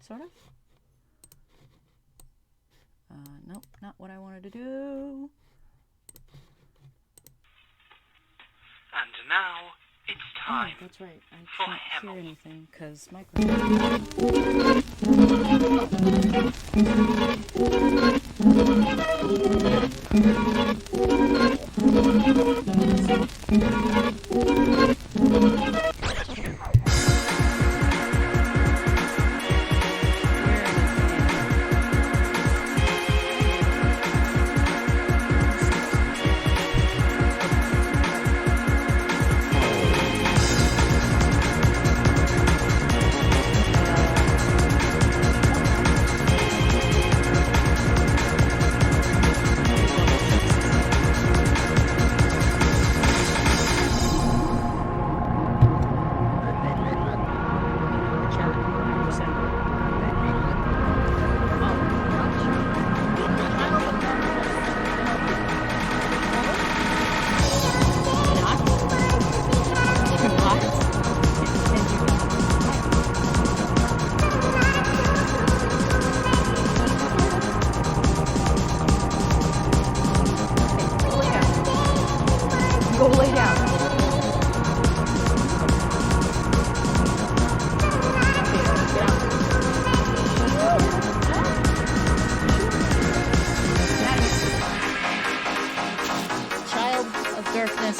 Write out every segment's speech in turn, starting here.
sort of. Nope, not what I wanted to do. And now it's time. Oh, that's right. I for can't Hemel. hear anything because Go lay down. Child of darkness.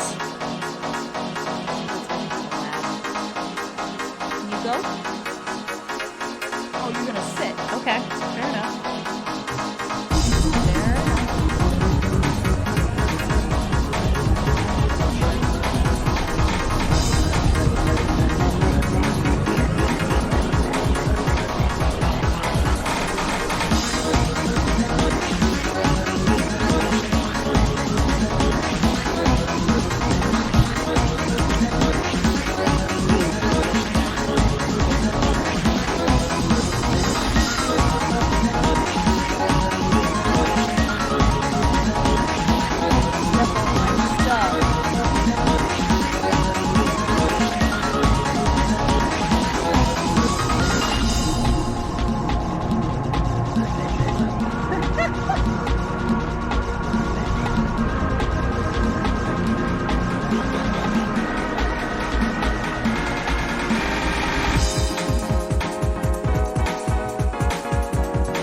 Can you go? Oh, you're gonna sit. Okay, fair enough.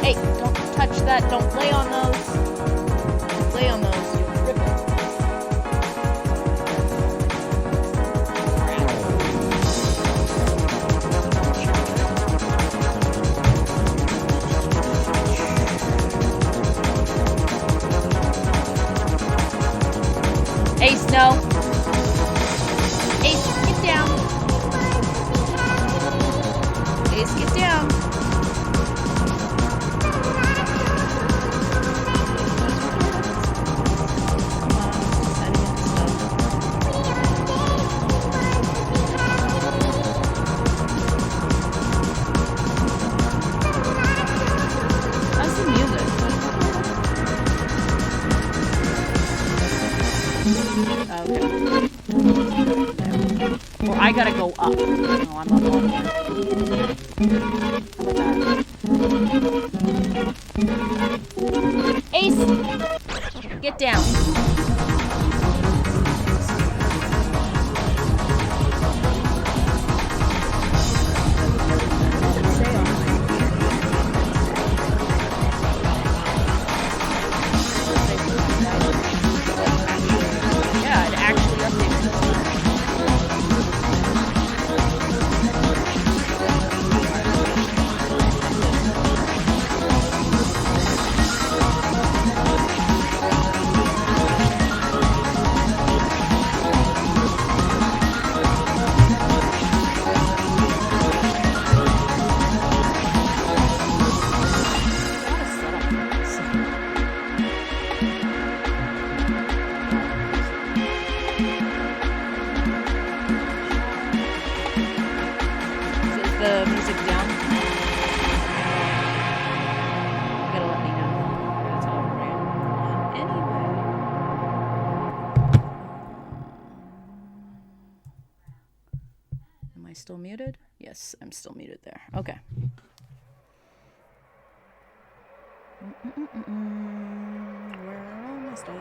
Hey, don't touch that. Don't lay on those. Don't lay on those. You rip it. Ace, no. Ace, get down. Ace, get down. How's the music? Okay. Or I gotta go up. No, I'm up on here. How about that? Ace! Get down. Yeah, it actually updates this time. The music down. You gotta let me know. That's all right. Anyway. Am I still muted? Yes, I'm still muted there. Okay. Where are all my stuff?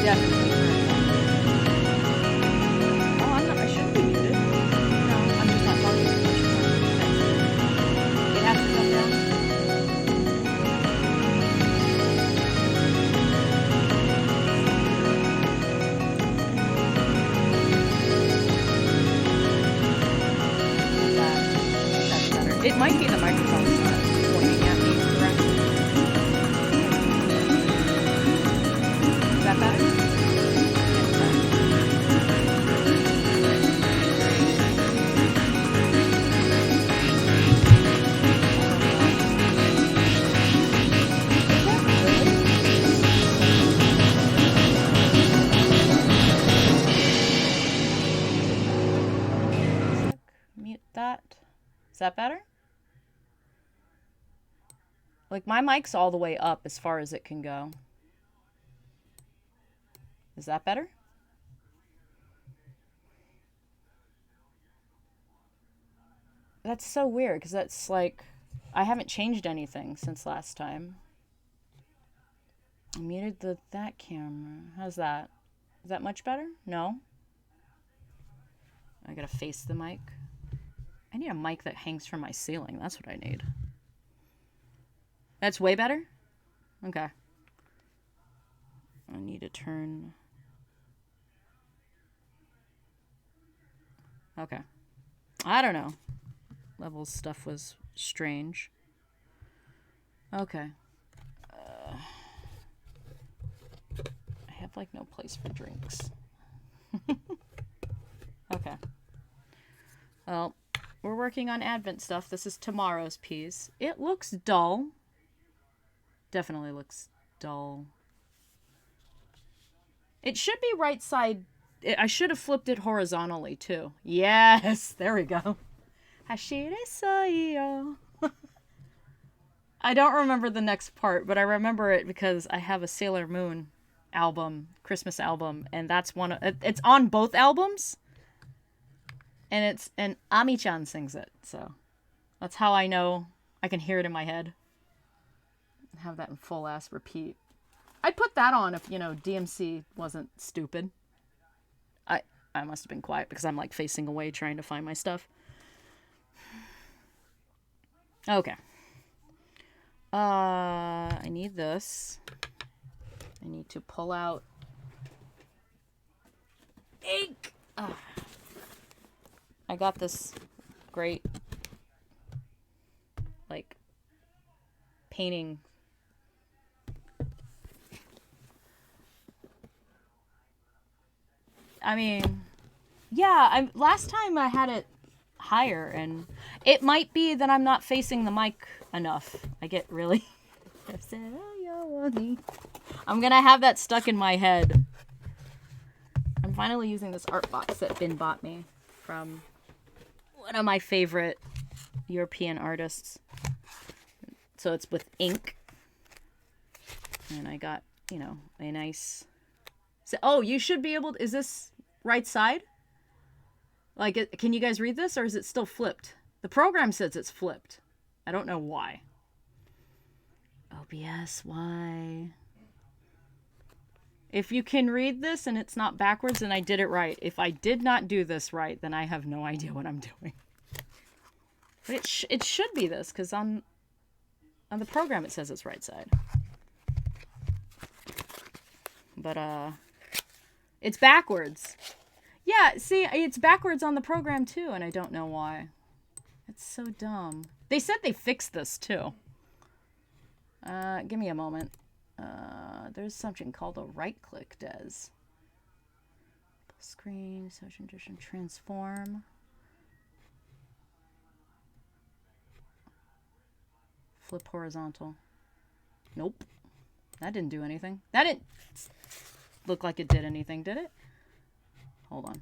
Definitely. Oh, I'm not. I shouldn't be muted. No, I'm just not talking too much. It has to come down. That's better. It might be the microphone pointing at me correctly. Is that better? Mute that. Is that better? Like, my mic's all the way up as far as it can go. Is that better? That's so weird, because that's like, I haven't changed anything since last time. I muted that camera. How's that? Is that much better? No? I gotta face the mic. I need a mic that hangs from my ceiling. That's what I need. That's way better? Okay. I need to turn... Okay. I don't know. Levels stuff was strange. Okay. I have like no place for drinks. Okay. Well, we're working on Advent stuff. This is tomorrow's piece. It looks dull. Definitely looks dull. It should be right side. I should have flipped it horizontally too. Yes, there we go. Hashire soyo. I don't remember the next part, but I remember it because I have a Sailor Moon album, Christmas album, and that's one of it's on both albums. And Ami-chan sings it, so that's how I know. I can hear it in my head. Have that in full ass repeat. I'd put that on if, DMC wasn't stupid. I must have been quiet because I'm like facing away trying to find my stuff. Okay. I need this. I need to pull out ink. I got this great, like, painting. I mean, yeah, last time I had it higher, and it might be that I'm not facing the mic enough. I get really... I'm gonna have that stuck in my head. I'm finally using this art box that Bin bought me from one of my favorite European artists. So it's with ink. And I got, a nice... So, oh, you should be able to... Is this right side? Like, can you guys read this, or is it still flipped? The program says it's flipped. I don't know why. OBS, why? If you can read this and it's not backwards, then I did it right. If I did not do this right, then I have no idea what I'm doing. But it should be this, because on the program it says it's right side. But, it's backwards. Yeah, see, it's backwards on the program too, and I don't know why. It's so dumb. They said they fixed this too. Give me a moment. There's something called a right-click, Des. Screen, social edition, transform. Flip horizontal. Nope. That didn't do anything. That didn't look like it did anything, did it? Hold on.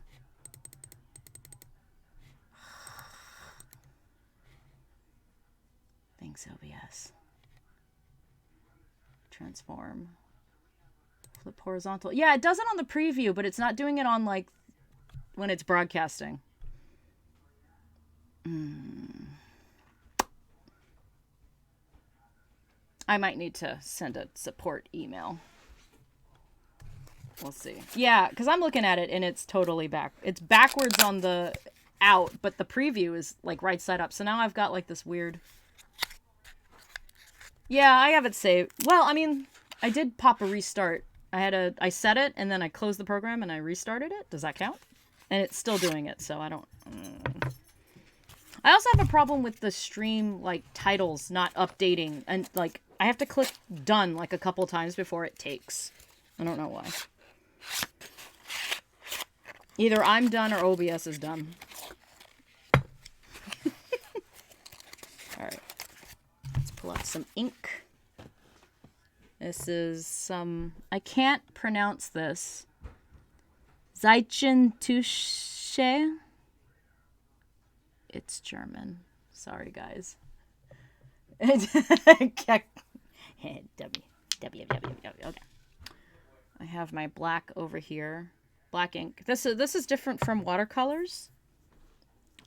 Thanks, OBS. Transform. Flip horizontal. Yeah, it does it on the preview, but it's not doing it on, like, when it's broadcasting. I might need to send a support email. We'll see. Yeah, because I'm looking at it and it's totally back. It's backwards on the out, but the preview is like right side up. So now I've got like this weird. Yeah, I have it saved. Well, I mean, I did pop a restart. I set it and then I closed the program and I restarted it. Does that count? And it's still doing it, so I don't. I also have a problem with the stream like titles not updating, and like I have to click done like a couple times before it takes. I don't know why. Either I'm done or OBS is done. Alright. Let's pull out some ink. This is some... I can't pronounce this. Zeichentusche. It's German. Sorry, guys. Okay. I have my black over here. Black ink. This is different from watercolors.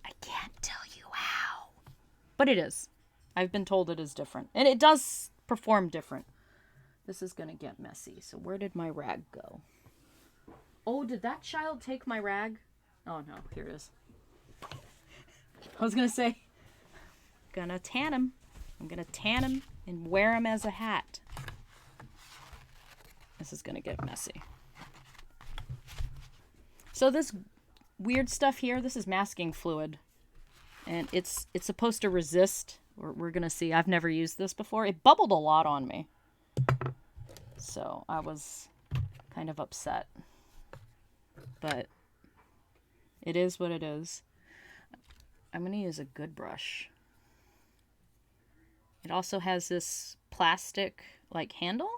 I can't tell you how. But it is. I've been told it is different. And it does perform different. This is going to get messy. So where did my rag go? Oh, did that child take my rag? Oh, no. Here it is. I was going to say, gonna tan him. I'm going to tan him and wear him as a hat. This is going to get messy. So this weird stuff here, this is masking fluid. And it's supposed to resist. We're going to see. I've never used this before. It bubbled a lot on me. So I was kind of upset. But it is what it is. I'm going to use a good brush. It also has this plastic like handle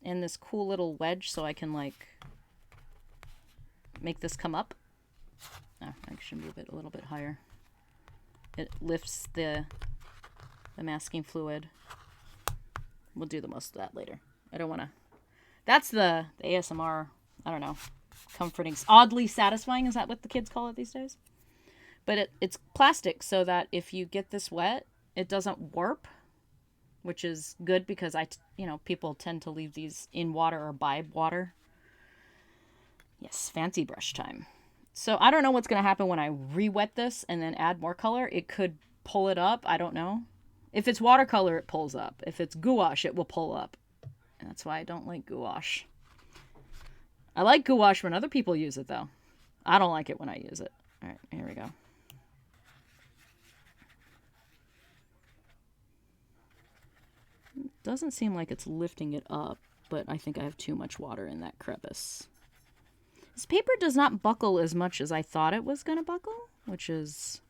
and this cool little wedge so I can like make this come up. Oh, I should move it a little bit higher. It lifts the masking fluid. We'll do the most of that later. I don't want to... That's the ASMR, I don't know, comforting. Oddly satisfying, is that what the kids call it these days? But it's plastic so that if you get this wet, it doesn't warp, which is good because people tend to leave these in water or by water. Yes, fancy brush time. So I don't know what's going to happen when I re-wet this and then add more color. It could pull it up. I don't know. If it's watercolor, it pulls up. If it's gouache, it will pull up. And that's why I don't like gouache. I like gouache when other people use it, though. I don't like it when I use it. All right, here we go. It doesn't seem like it's lifting it up, but I think I have too much water in that crevice. This paper does not buckle as much as I thought it was going to buckle, which is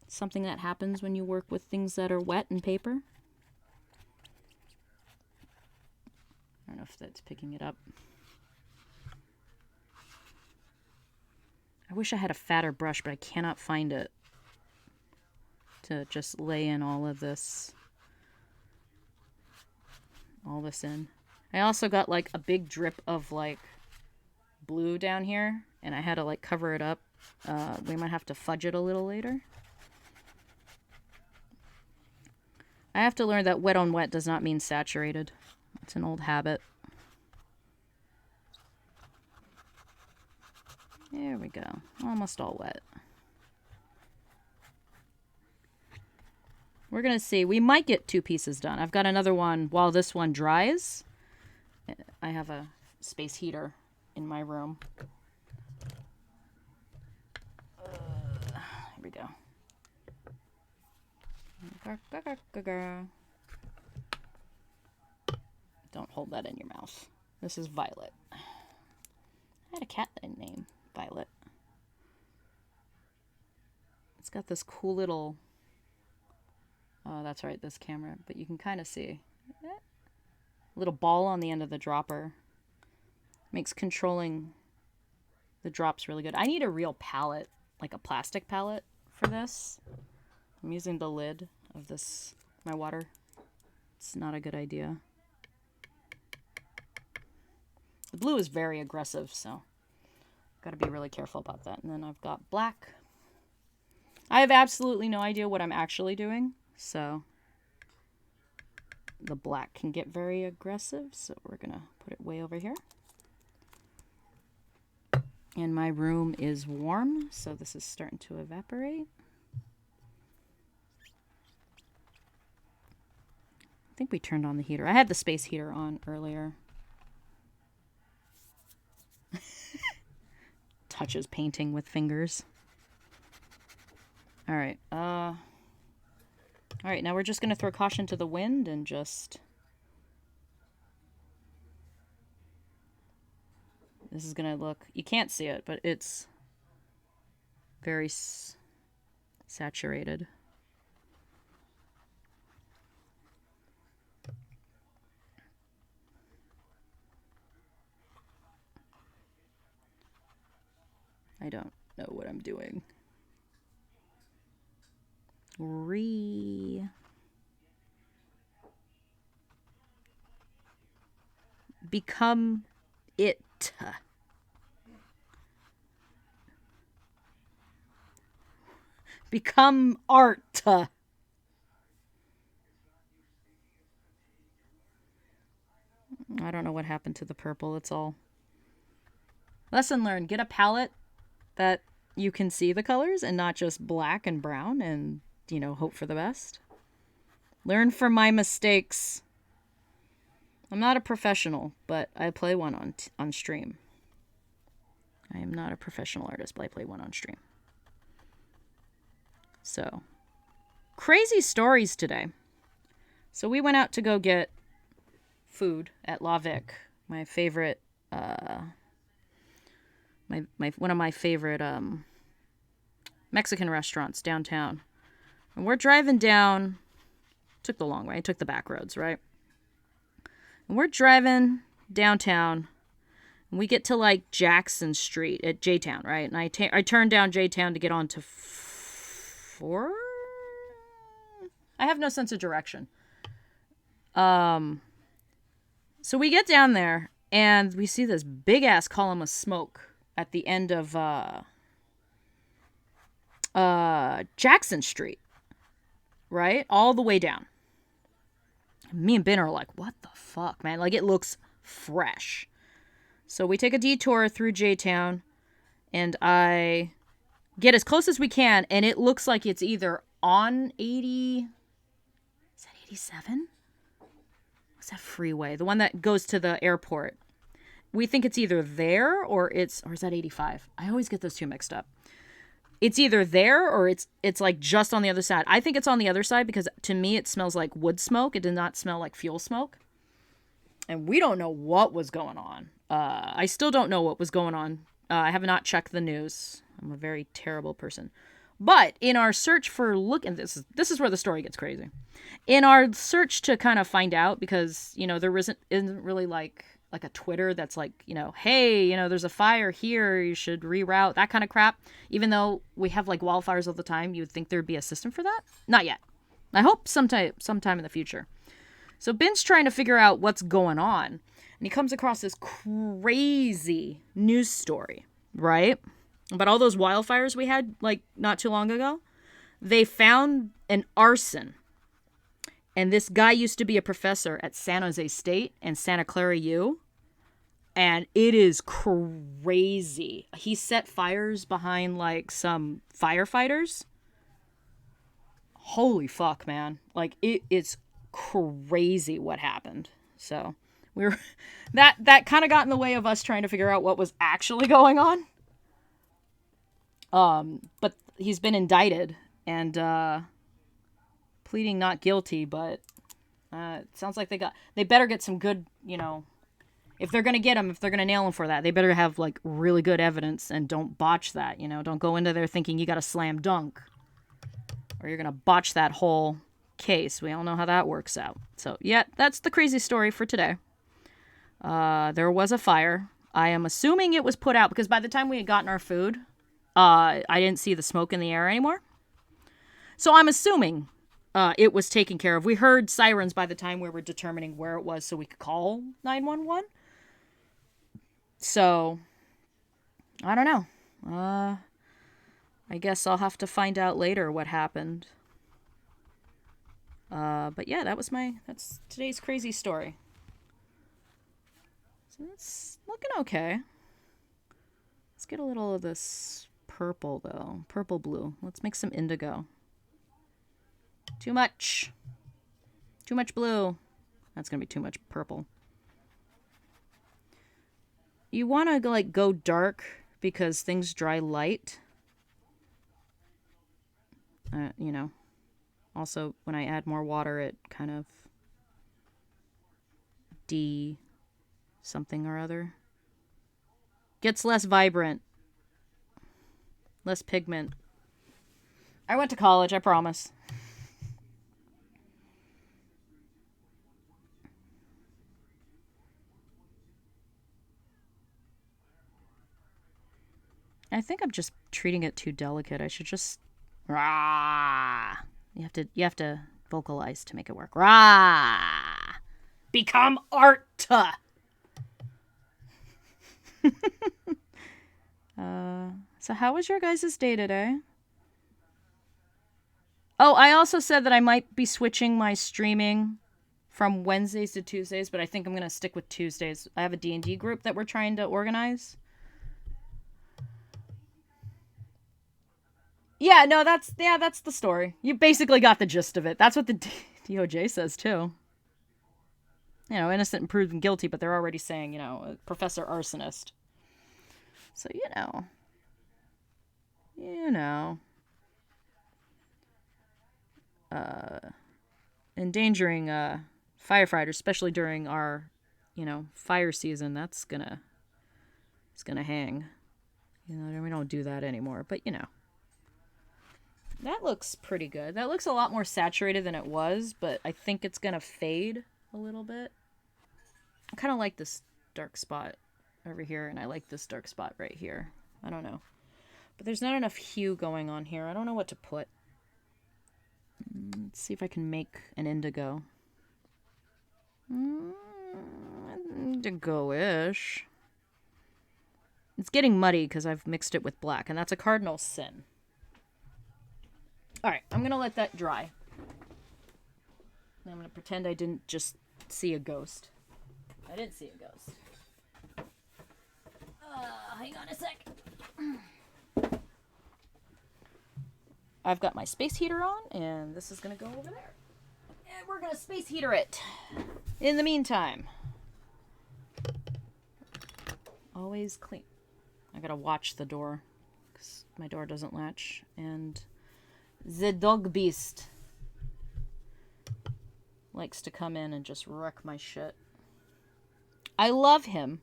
something that happens when you work with things that are wet and paper. I don't know if that's picking it up. I wish I had a fatter brush, but I cannot find it to just lay in all this in. I also got like a big drip of like blue down here, and I had to like cover it up. We might have to fudge it a little later. I have to learn that wet on wet does not mean saturated. It's an old habit. There we go. Almost all wet. We're going to see. We might get 2 pieces done. I've got another one while this one dries. I have a space heater in my room. Here we go. Don't hold that in your mouth. This is Violet. I had a cat named Violet. It's got this cool little... Oh, that's right, this camera. But you can kind of see a little ball on the end of the dropper. Makes controlling The drop's really good. I need a real palette, like a plastic palette for this. I'm using the lid of this, my water. It's not a good idea. The blue is very aggressive, so got to be really careful about that. And then I've got black. I have absolutely no idea what I'm actually doing, so the black can get very aggressive, so we're going to put it way over here. And my room is warm, so this is starting to evaporate. I think we turned on the heater. I had the space heater on earlier. Touches painting with fingers. All right. All right, now we're just going to throw caution to the wind and just... This is going to look... You can't see it, but it's very saturated. I don't know what I'm doing. Become it. Become art. I don't know what happened to the purple. It's all... Lesson learned. Get a palette that you can see the colors and not just black and brown and, you know, hope for the best. Learn from my mistakes. I'm not a professional, but I play one on stream. I am not a professional artist, but I play one on stream. So, crazy stories today. So we went out to go get food at La Vic, my favorite, one of my favorite Mexican restaurants downtown. And we're driving down, took the long way, took the back roads, right? And we're driving downtown, and we get to like Jackson Street at J-Town, right? And I turn down J-Town to get on to 4? I have no sense of direction. So we get down there, and we see this big-ass column of smoke at the end of Jackson Street, right? All the way down. Me and Ben are like, what the fuck, man? Like, it looks fresh. So we take a detour through J-Town, and I get as close as we can, and it looks like it's either on 80... Is that 87? What's that freeway? The one that goes to the airport. We think it's either there or is that 85? I always get those two mixed up. It's either there or it's like just on the other side. I think it's on the other side because to me it smells like wood smoke. It did not smell like fuel smoke. And we don't know what was going on. I still don't know what was going on. I have not checked the news. I'm a very terrible person. But in our search for this is where the story gets crazy. In our search to kind of find out, because, you know, there isn't really like a Twitter that's like, you know, hey, you know, there's a fire here, you should reroute, that kind of crap. Even though we have like wildfires all the time, you would think there'd be a system for that. Not yet. I hope sometime in the future. So Ben's trying to figure out what's going on, and he comes across this crazy news story, right? About all those wildfires we had like not too long ago. They found an arson. And this guy used to be a professor at San Jose State and Santa Clara U. And it is crazy. He set fires behind like some firefighters. Holy fuck, man. Like it's crazy what happened. So we were that kind of got in the way of us trying to figure out what was actually going on. But he's been indicted and pleading not guilty, but it sounds like they better get some good, you know, if they're going to get him, if they're going to nail him for that, they better have like really good evidence and don't botch that, you know, don't go into there thinking you got a slam dunk or you're going to botch that whole case. We all know how that works out. So yeah, that's the crazy story for today. There was a fire. I am assuming it was put out because by the time we had gotten our food, I didn't see the smoke in the air anymore. So I'm assuming it was taken care of. We heard sirens by the time we were determining where it was so we could call 911. So, I don't know. I guess I'll have to find out later what happened. But yeah, that's today's crazy story. So it's looking okay. Let's get a little of this purple, though. Purple blue. Let's make some indigo. Too much. Too much blue. That's going to be too much purple. You want to, like, go dark because things dry light. You know. Also, when I add more water, it kind of something or other. Gets less vibrant. Less pigment. I went to college, I promise. I think I'm just treating it too delicate. I should just rah. You have to vocalize to make it work. Rah. Become art. So how was your guys' day today? Oh, I also said that I might be switching my streaming from Wednesdays to Tuesdays, but I think I'm going to stick with Tuesdays. I have a D&D group that we're trying to organize. Yeah, no, that's the story. You basically got the gist of it. That's what the DOJ says, too. You know, innocent and proven guilty, but they're already saying, you know, Professor Arsonist. So, you know. Endangering firefighters, especially during our, you know, fire season, it's gonna hang. You know, we don't do that anymore, but you know. That looks pretty good. That looks a lot more saturated than it was, but I think it's gonna fade a little bit. I kind of like this dark spot over here, and I like this dark spot right here. I don't know. But there's not enough hue going on here. I don't know what to put. Let's see if I can make an indigo. Indigo-ish. It's getting muddy because I've mixed it with black, and that's a cardinal sin. Alright, I'm going to let that dry. And I'm going to pretend I didn't just see a ghost. I didn't see a ghost. Hang on a sec. I've got my space heater on, and this is going to go over there. And we're going to space heater it. In the meantime. Always clean. I got to watch the door, because my door doesn't latch. And the dog beast likes to come in and just wreck my shit. I love him.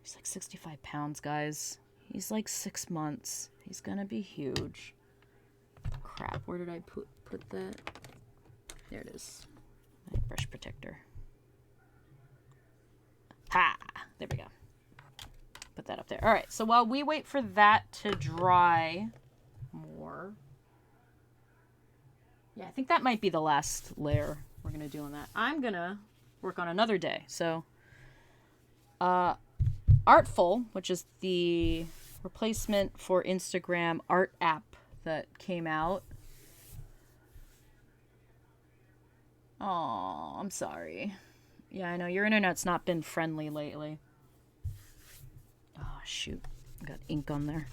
He's like 65 pounds, guys. He's like 6 months. He's gonna be huge. Crap, where did I put that? There it is. My brush protector. Ha! There we go. Put that up there. Alright, so while we wait for that to dry more. Yeah, I think that might be the last layer we're gonna do on that. I'm gonna work on another day. So, Artfol, which is the replacement for Instagram art app that came out. Oh, I'm sorry. Yeah, I know your internet's not been friendly lately. Oh, shoot. I got ink on there.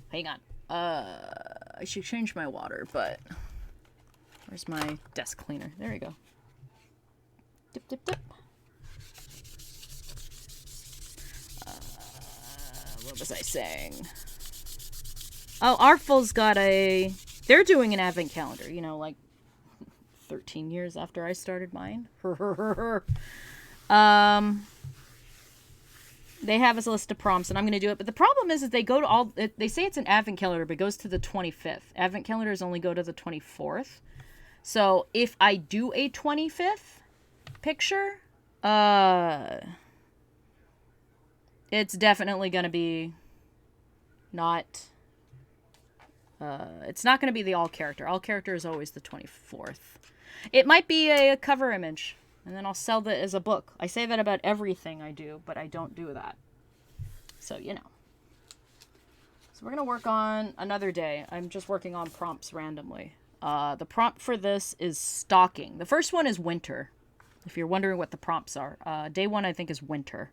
Hang on. I should change my water, but where's my desk cleaner? There we go. Dip, dip, dip. What was I saying? Oh, Artfol's got they're doing an advent calendar, you know, like 13 years after I started mine. They have a list of prompts, and I'm going to do it. But the problem is they go to they say it's an advent calendar, but it goes to the 25th. Advent calendars only go to the 24th. So if I do a 25th picture, It's definitely going to be not... it's not going to be the all character. All character is always the 24th. It might be a cover image, and then I'll sell that as a book. I say that about everything I do, but I don't do that. So, you know. So we're going to work on another day. I'm just working on prompts randomly. The prompt for this is stalking. The first one is winter. If you're wondering what the prompts are. Day 1, I think, is winter.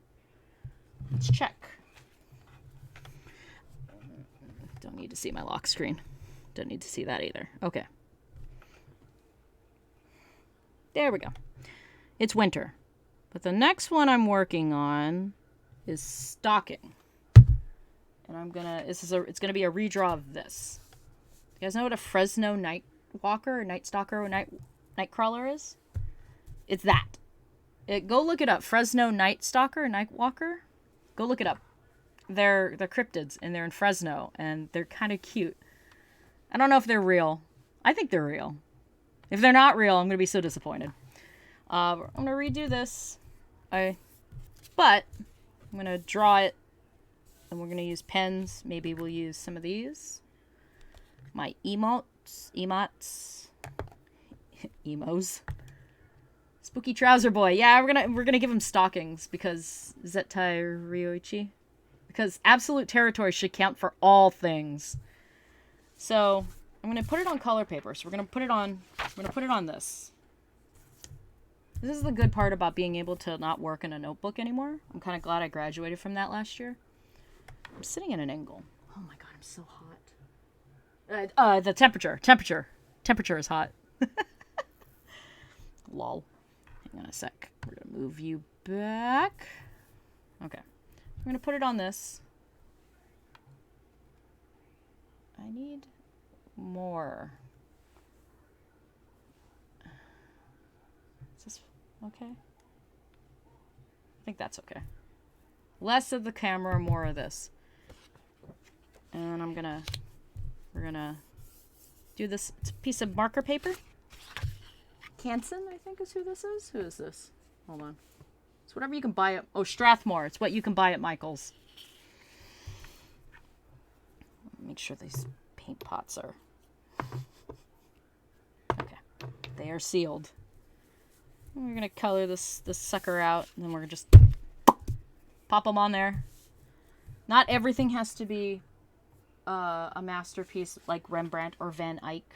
Let's check. Don't need to see my lock screen. Don't need to see that either. Okay. There we go. It's winter. But the next one I'm working on is stalking. And I'm gonna, it's gonna be a redraw of this. You guys know what a Fresno night walker or night stalker or night crawler is? It's that. Go look it up. Fresno night stalker or night walker. Go look it up. They're cryptids and they're in Fresno and they're kind of cute. I don't know if they're real. I think they're real. If they're not real, I'm gonna be so disappointed. I'm gonna redo this. But I'm gonna draw it, and we're gonna use pens. Maybe we'll use some of these. My emotes, emos. Spooky trouser boy. Yeah, we're gonna give him stockings because Zettai Ryoichi. Because absolute territory should count for all things. So I'm gonna put it on color paper. So we're gonna put it on this. This is the good part about being able to not work in a notebook anymore. I'm kind of glad I graduated from that last year. I'm sitting at an angle. Oh my god, I'm so hot. The temperature is hot. Lol. Hang on a sec. We're gonna move you back. Okay. I'm gonna put it on this. I need more. Is this okay? I think that's okay. Less of the camera, more of this. And we're gonna do this. It's a piece of marker paper. Canson, I think is who this is. Who is this? Hold on. It's whatever you can buy at... Oh, Strathmore. It's what you can buy at Michael's. Make sure these paint pots are... Okay. They are sealed. And we're going to color this sucker out. And then we're going to just pop them on there. Not everything has to be a masterpiece like Rembrandt or Van Eyck.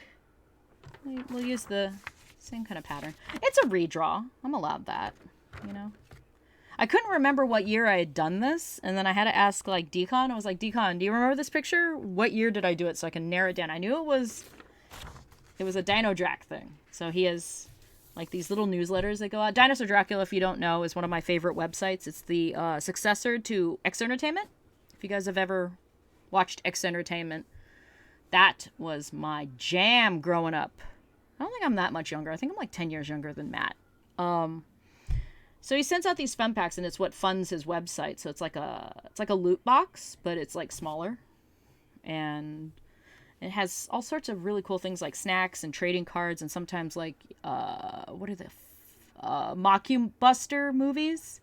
We'll use the same kind of pattern. It's a redraw. I'm allowed that, you know. I couldn't remember what year I had done this, and then I had to ask, like, Decon. I was like, Decon, do you remember this picture? What year did I do it so I can narrow it down? I knew it was a Dino Drac thing. So he has, like, these little newsletters that go out. Dinosaur Dracula, if you don't know, is one of my favorite websites. It's the successor to X Entertainment. If you guys have ever watched X Entertainment, that was my jam growing up. I don't think I'm that much younger. I think I'm like 10 years younger than Matt. So he sends out these fun packs, and it's what funds his website. So it's like a loot box, but it's like smaller, and it has all sorts of really cool things like snacks and trading cards, and sometimes like what are the Mockubuster movies?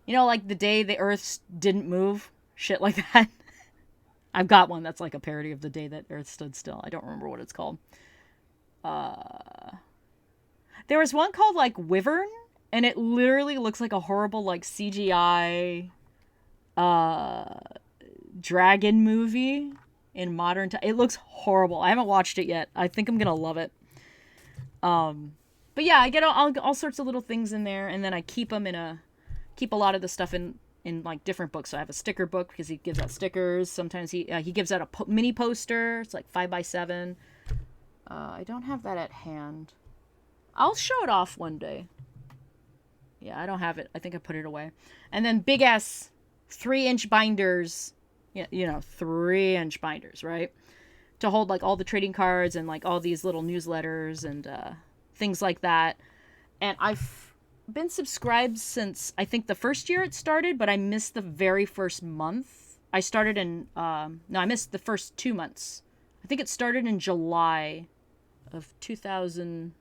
You know, like The Day the Earth Didn't Move, shit like that. I've got one that's like a parody of The Day That Earth Stood Still. I don't remember what it's called. There was one called like Wyvern. And it literally looks like a horrible, like, CGI dragon movie in modern time. It looks horrible. I haven't watched it yet. I think I'm going to love it. But yeah, I get all sorts of little things in there. And then I keep them keep a lot of the stuff in like, different books. So I have a sticker book because he gives out stickers. Sometimes he gives out a mini poster. It's like 5x7. I don't have that at hand. I'll show it off one day. Yeah, I don't have it. I think I put it away. And then big ass 3-inch binders. Yeah, you know, 3-inch binders, right? To hold like all the trading cards and like all these little newsletters and things like that. And I've been subscribed since I think the first year it started, but I missed the very first month. I started in I missed the first 2 months. I think it started in July of 2000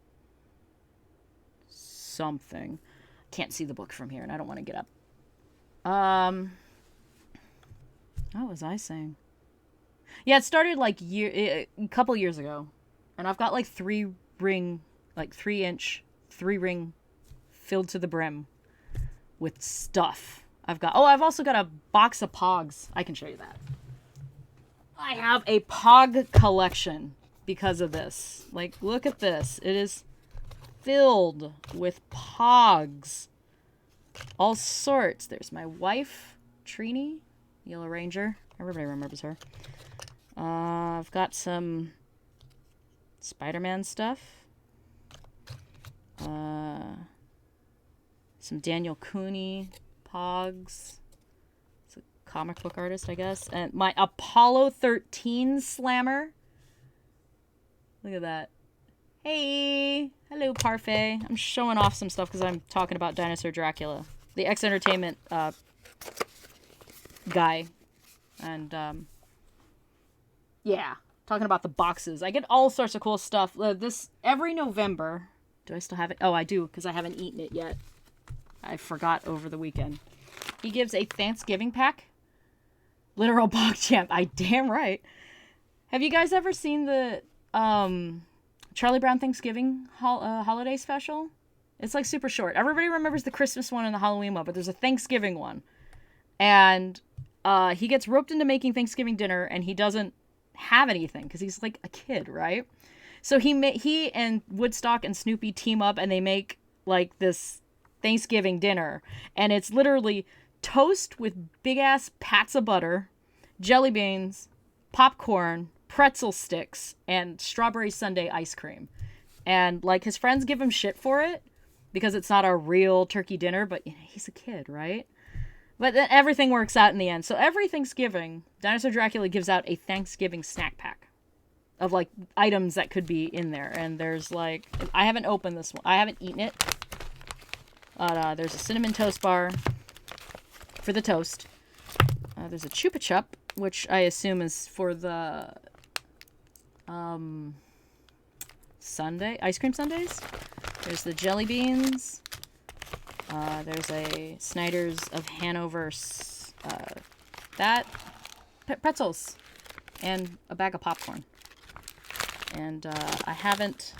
something. Can't see the book from here, and I don't want to get up. What was I saying? Yeah, it started like a couple years ago. And I've got like 3-ring, like 3-inch, 3-ring filled to the brim with stuff. I've also got a box of Pogs. I can show you that. I have a Pog collection because of this. Like, look at this. It is filled with Pogs. All sorts. There's my wife, Trini, Yellow Ranger. Everybody remembers her. I've got some Spider-Man stuff. Some Daniel Cooney Pogs. It's a comic book artist, I guess. And my Apollo 13 Slammer. Look at that. Hey! Hello, Parfait. I'm showing off some stuff because I'm talking about Dinosaur Dracula. The X Entertainment guy. And, yeah. Talking about the boxes. I get all sorts of cool stuff. Every November... Do I still have it? Oh, I do, because I haven't eaten it yet. I forgot over the weekend. He gives a Thanksgiving pack. Literal PogChamp. I damn right. Have you guys ever seen the Charlie Brown Thanksgiving holiday special? It's like super short. Everybody remembers the Christmas one and the Halloween one, but there's a Thanksgiving one. And he gets roped into making Thanksgiving dinner, and he doesn't have anything because he's like a kid, right? So he and Woodstock and Snoopy team up and they make like this Thanksgiving dinner, and it's literally toast with big ass pats of butter, jelly beans, popcorn, pretzel sticks, and strawberry sundae ice cream. And like his friends give him shit for it because it's not a real turkey dinner, but you know, he's a kid, right? But then everything works out in the end. So every Thanksgiving, Dinosaur Dracula gives out a Thanksgiving snack pack of like items that could be in there. And there's like, I haven't opened this one. I haven't eaten it. There's a cinnamon toast bar for the toast. There's a Chupa Chup, which I assume is for the sundae, ice cream sundaes. There's the jelly beans. There's a Snyder's of Hanover, pretzels, and a bag of popcorn. And I haven't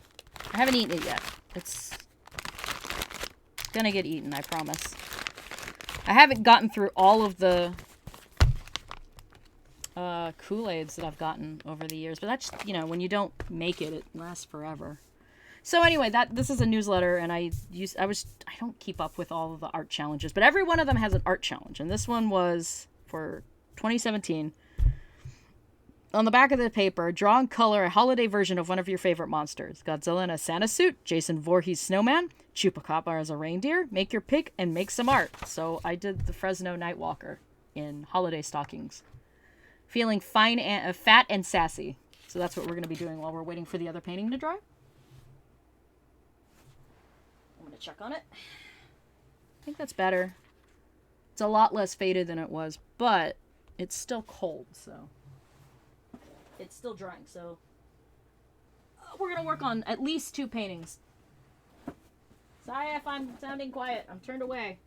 eaten it yet. It's gonna get eaten, I promise. I haven't gotten through all of the Kool-Aids that I've gotten over the years, but that's, you know, when you don't make it, it lasts forever. So anyway, this is a newsletter, and I don't keep up with all of the art challenges, but every one of them has an art challenge, and this one was for 2017. On the back of the paper, draw and color a holiday version of one of your favorite monsters. Godzilla in a Santa suit, Jason Voorhees snowman, Chupacabra as a reindeer. Make your pick and make some art. So I did the Fresno Nightwalker in holiday stockings. Feeling fine and fat and sassy. So that's what we're going to be doing while we're waiting for the other painting to dry. I'm going to check on it. I think that's better. It's a lot less faded than it was, but it's still cold, so... It's still drying, so we're going to work on at least 2 paintings. Sorry if I'm sounding quiet. I'm turned away.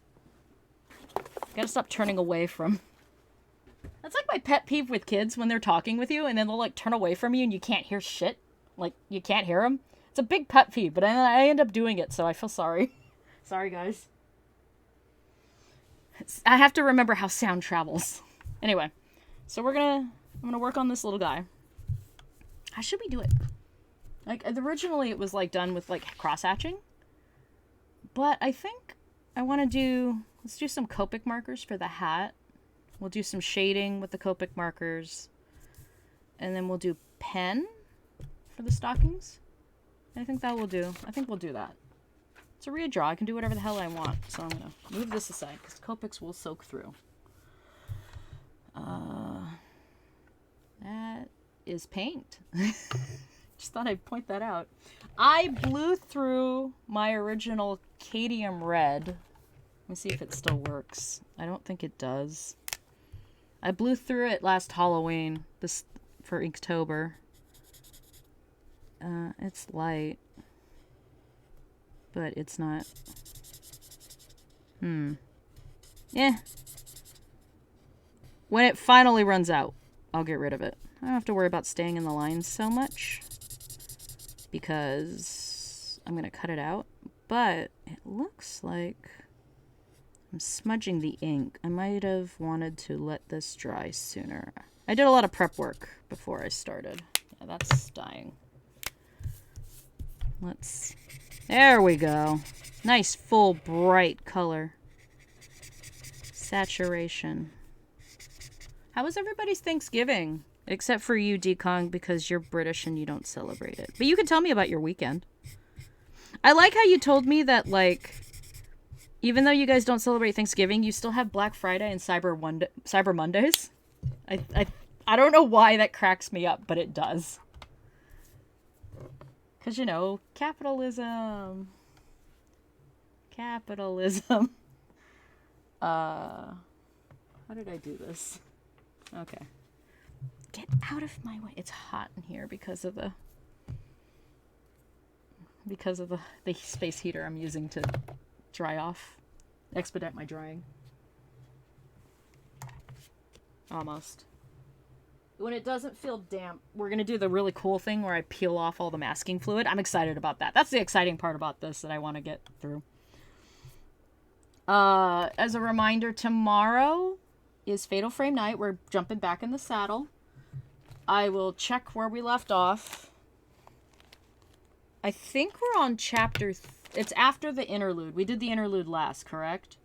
Gotta stop turning away from... That's like my pet peeve with kids when they're talking with you and then they'll like turn away from you and you can't hear shit. Like, you can't hear them. It's a big pet peeve, but I end up doing it, so I feel sorry. Sorry, guys. I have to remember how sound travels. Anyway, so I'm gonna work on this little guy. How should we do it? Like, originally it was, like, done with, like, cross-hatching. But I think I want to let's do some Copic markers for the hat. We'll do some shading with the Copic markers. And then we'll do pen for the stockings. I think that will do. I think we'll do that. It's a redraw. I can do whatever the hell I want. So I'm going to move this aside because Copics will soak through. That is paint. Just thought I'd point that out. I blew through my original cadmium red. Let me see if it still works. I don't think it does. I blew through it last Halloween for Inktober. It's light. But it's not. Yeah. when it finally runs out, I'll get rid of it. I don't have to worry about staying in the lines so much because I'm going to cut it out. But it looks like I'm smudging the ink. I might have wanted to let this dry sooner. I did a lot of prep work before I started. Yeah, that's dying. There we go. Nice, full, bright color. Saturation. How was everybody's Thanksgiving? Except for you, Dekong, because you're British and you don't celebrate it. But you can tell me about your weekend. I like how you told me that, like, even though you guys don't celebrate Thanksgiving, you still have Black Friday and Cyber Mondays. I don't know why that cracks me up, but it does. Because, you know, capitalism. Capitalism. How did I do this? Okay. Get out of my way. It's hot in here because of the space heater I'm using to dry off. Expedite my drying. Almost. When it doesn't feel damp, we're going to do the really cool thing where I peel off all the masking fluid. I'm excited about that. That's the exciting part about this that I want to get through. As a reminder, tomorrow is Fatal Frame night. We're jumping back in the saddle. I will check where we left off. I think we're on chapter... it's after the interlude. We did the interlude last, correct?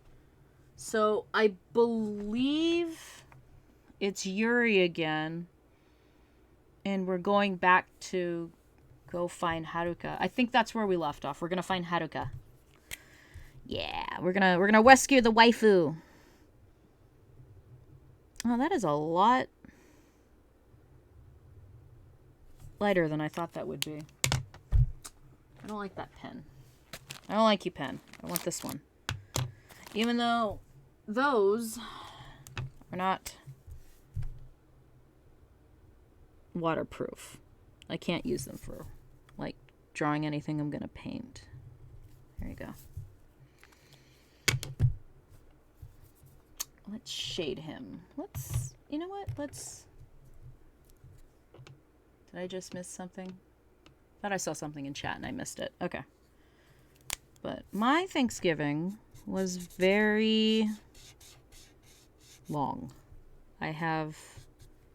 So, I believe it's Yuri again. And we're going back to go find Haruka. I think that's where we left off. We're going to find Haruka. Yeah, we're gonna rescue the waifu. Oh, that is a lot lighter than I thought that would be. I don't like that pen. I don't like you, pen. I want this one. Even though those are not waterproof. I can't use them for, like, drawing anything I'm gonna paint. There you go. Let's shade him. You know what? Did I just miss something? Thought I saw something in chat and I missed it. Okay. But my Thanksgiving was very long. I have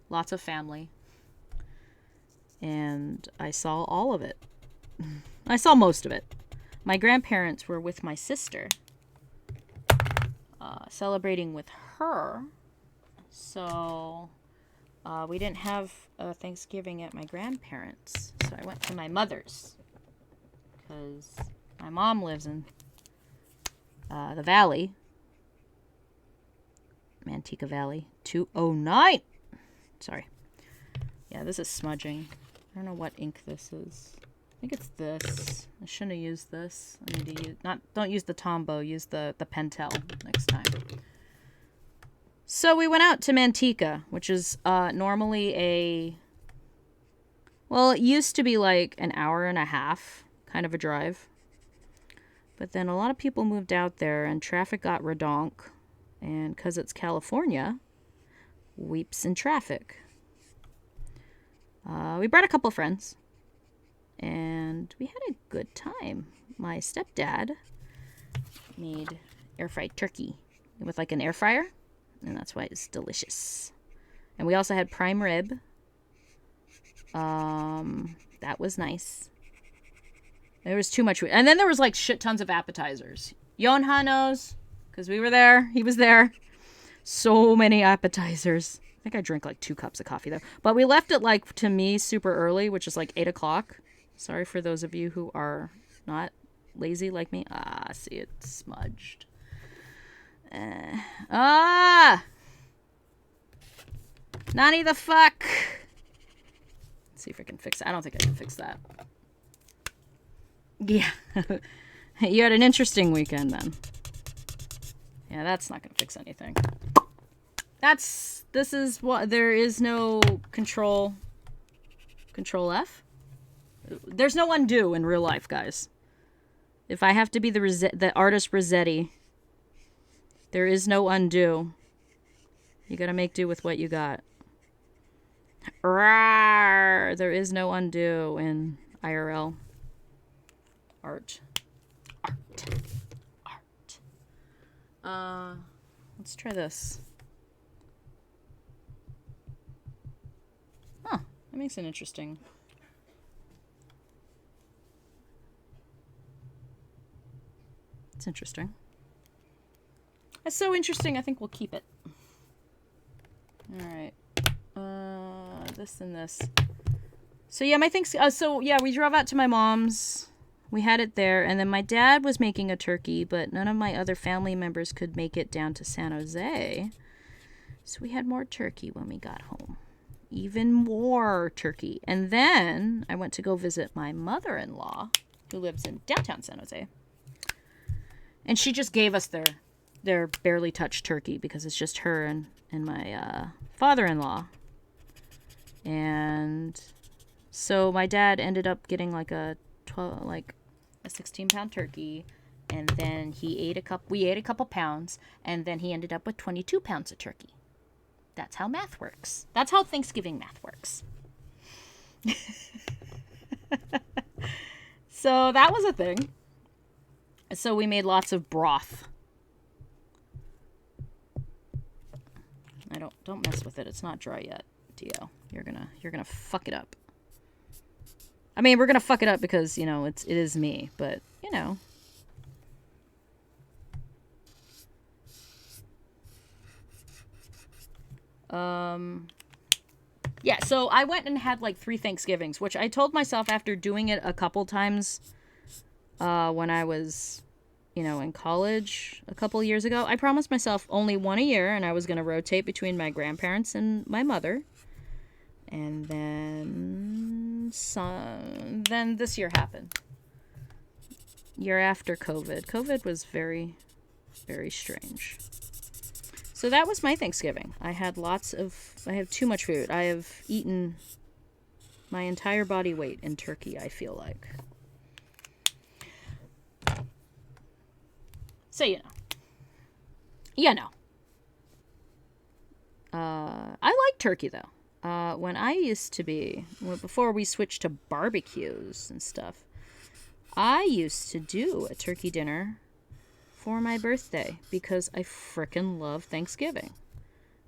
lots of family. And I saw all of it. I saw most of it. My grandparents were with my sister. Celebrating with her. So we didn't have Thanksgiving at my grandparents'. So I went to my mother's. Because my mom lives in the valley. Manteca Valley. 209! Sorry. Yeah, this is smudging. I don't know what ink this is. I think it's this. I shouldn't have used this. I need to use... don't use the Tombow. Use the Pentel next time. So we went out to Manteca, which is normally a... well, it used to be like an hour and a half kind of a drive. But then a lot of people moved out there and traffic got redonk. And because it's California, weeps in traffic. We brought a couple of friends. And we had a good time. My stepdad made air-fried turkey with like an air fryer. And that's why it's delicious. And we also had prime rib. That was nice. There was too much. And then there was like shit tons of appetizers. Yonha knows, because we were there. He was there. So many appetizers. I think I drank like 2 cups of coffee though. But we left it like, to me, super early, which is like 8 o'clock. Sorry for those of you who are not lazy like me. Ah, see, it's smudged. Nani the fuck? Let's see if I can fix it. I don't think I can fix that. Yeah. You had an interesting weekend then. Yeah, that's not gonna fix anything. This is what, there is no control F. There's no undo in real life, guys. If I have to be the artist Rossetti, there is no undo. You gotta make do with what you got. Rawr! There is no undo in IRL. Art. Let's try this. Huh, that makes it interesting. It's interesting. That's so interesting, I think we'll keep it. Alright. This and this. So yeah, we drove out to my mom's. We had it there, and then my dad was making a turkey, but none of my other family members could make it down to San Jose. So we had more turkey when we got home. Even more turkey. And then I went to go visit my mother-in-law, who lives in downtown San Jose. And she just gave us their barely touched turkey because it's just her and my father-in-law. And so my dad ended up getting like a 16-pound turkey, and then we ate a couple pounds, and then he ended up with 22 pounds of turkey. That's how math works. That's how Thanksgiving math works. So that was a thing. So we made lots of broth. Don't mess with it. It's not dry yet, Dio. You're gonna fuck it up. I mean, we're gonna fuck it up because, you know, it is me, but, you know. Yeah, so I went and had like 3 Thanksgivings, which I told myself after doing it a couple times when I was, you know, in college a couple years ago. I promised myself only one a year, and I was gonna rotate between my grandparents and my mother. And then this year happened. Year after COVID. COVID was very, very strange. So that was my Thanksgiving. I have too much food. I have eaten my entire body weight in turkey, I feel like. So, you know. Yeah, no. I like turkey, though. When I used to before we switched to barbecues and stuff, I used to do a turkey dinner for my birthday because I frickin' love Thanksgiving.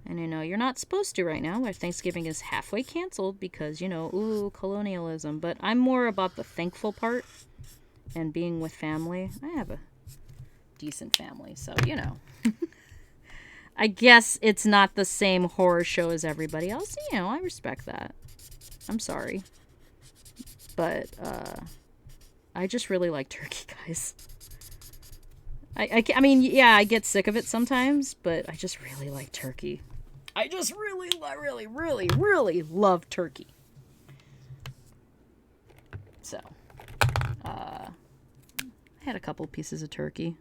And I know you're not supposed to right now, where Thanksgiving is halfway canceled because, you know, ooh, colonialism. But I'm more about the thankful part and being with family. I have a decent family, so, you know. I guess it's not the same horror show as everybody else. You know, I respect that. I'm sorry. But, I just really like turkey, guys. I mean, yeah, I get sick of it sometimes, but I just really like turkey. I just really, really love turkey. So, I had a couple pieces of turkey.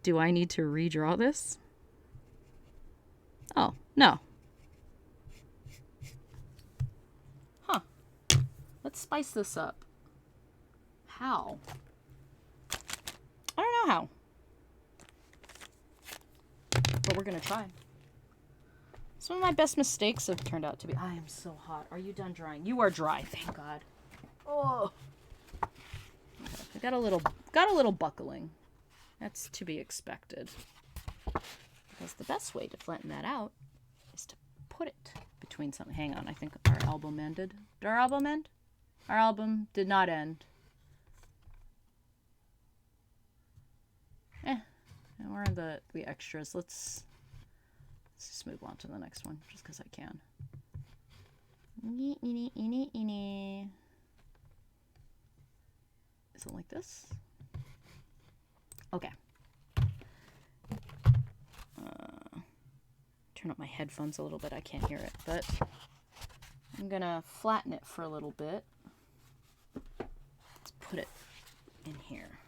Do I need to redraw this? Oh, no. Huh. Let's spice this up. How? I don't know how. But we're gonna try. Some of my best mistakes have turned out to be... I am so hot. Are you done drying? You are dry, thank God. Oh. Okay. I got a little buckling. That's to be expected. Because the best way to flatten that out is to put it between something. Hang on, I think our album ended. Did our album end? Our album did not end. And we're in the extras. Let's just move on to the next one, just because I can. Is it like this? Okay. Turn up my headphones a little bit. I can't hear it, but I'm gonna flatten it for a little bit. Let's put it in here.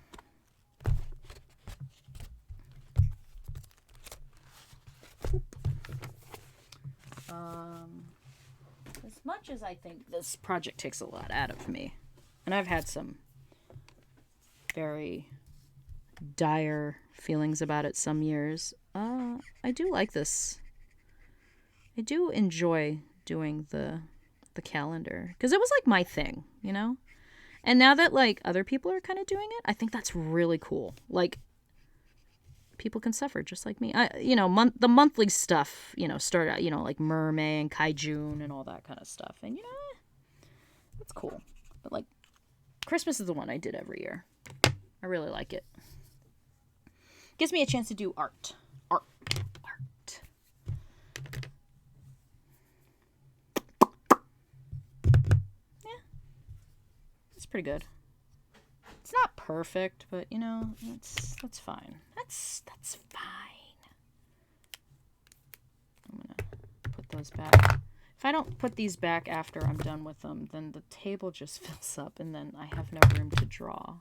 As much as I think this project takes a lot out of me, and I've had some very dire feelings about it some years. I do like this. I do enjoy doing the calendar because it was like my thing, you know? And now that like other people are kind of doing it, I think that's really cool. Like people can suffer just like me. The monthly stuff, start out, like Mermaid and Kaijun and all that kind of stuff. And it's cool. But like Christmas is the one I did every year. I really like it. Gives me a chance to do art. Yeah. It's pretty good. It's not perfect, but that's fine. That's fine. I'm gonna put those back. If I don't put these back after I'm done with them, then the table just fills up and then I have no room to draw.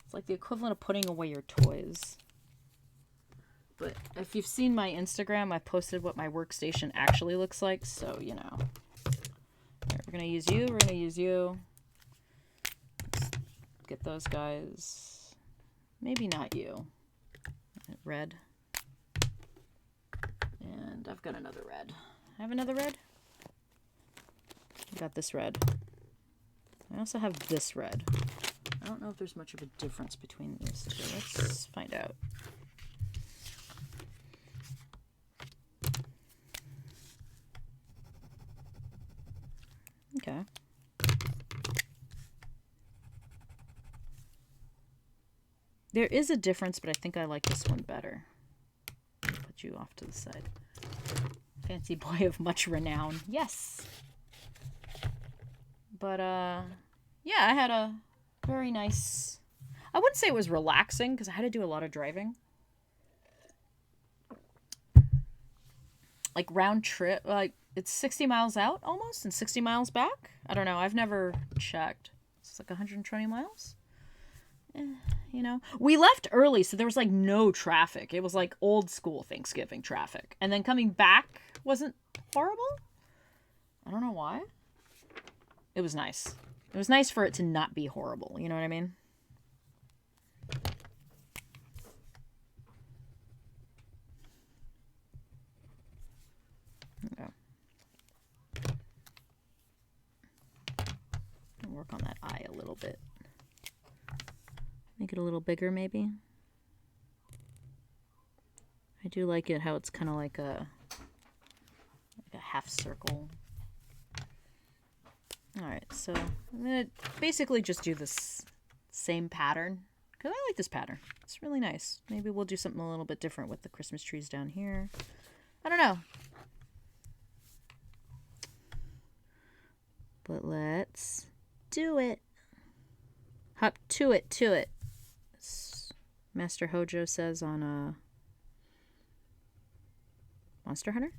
It's like the equivalent of putting away your toys. But if you've seen my Instagram, I posted what my workstation actually looks like, so Alright, we're gonna use you, we're gonna use you. Let's get those guys. Maybe not you. Red. And I've got another red. I have another red? I got this red. I also have this red. I don't know if there's much of a difference between these two. Let's find out. Okay. There is a difference, but I think I like this one better. Put you off to the side. Fancy boy of much renown. Yes. But, yeah, I had a very nice... I wouldn't say it was relaxing, because I had to do a lot of driving. Like, round trip, like, it's 60 miles out, almost, and 60 miles back? I don't know, I've never checked. It's like 120 miles? We left early, so there was, like, no traffic. It was, like, old school Thanksgiving traffic. And then coming back wasn't horrible? I don't know why. It was nice. It was nice for it to not be horrible, you know what I mean? Okay. I'll work on that eye a little bit. Make it a little bigger, maybe. I do like it how it's kind of like a half circle. Alright, so I'm going to basically just do this same pattern. Because I like this pattern. It's really nice. Maybe we'll do something a little bit different with the Christmas trees down here. I don't know. But let's do it. Hop to it, as Master Hojo says on Monster Hunter.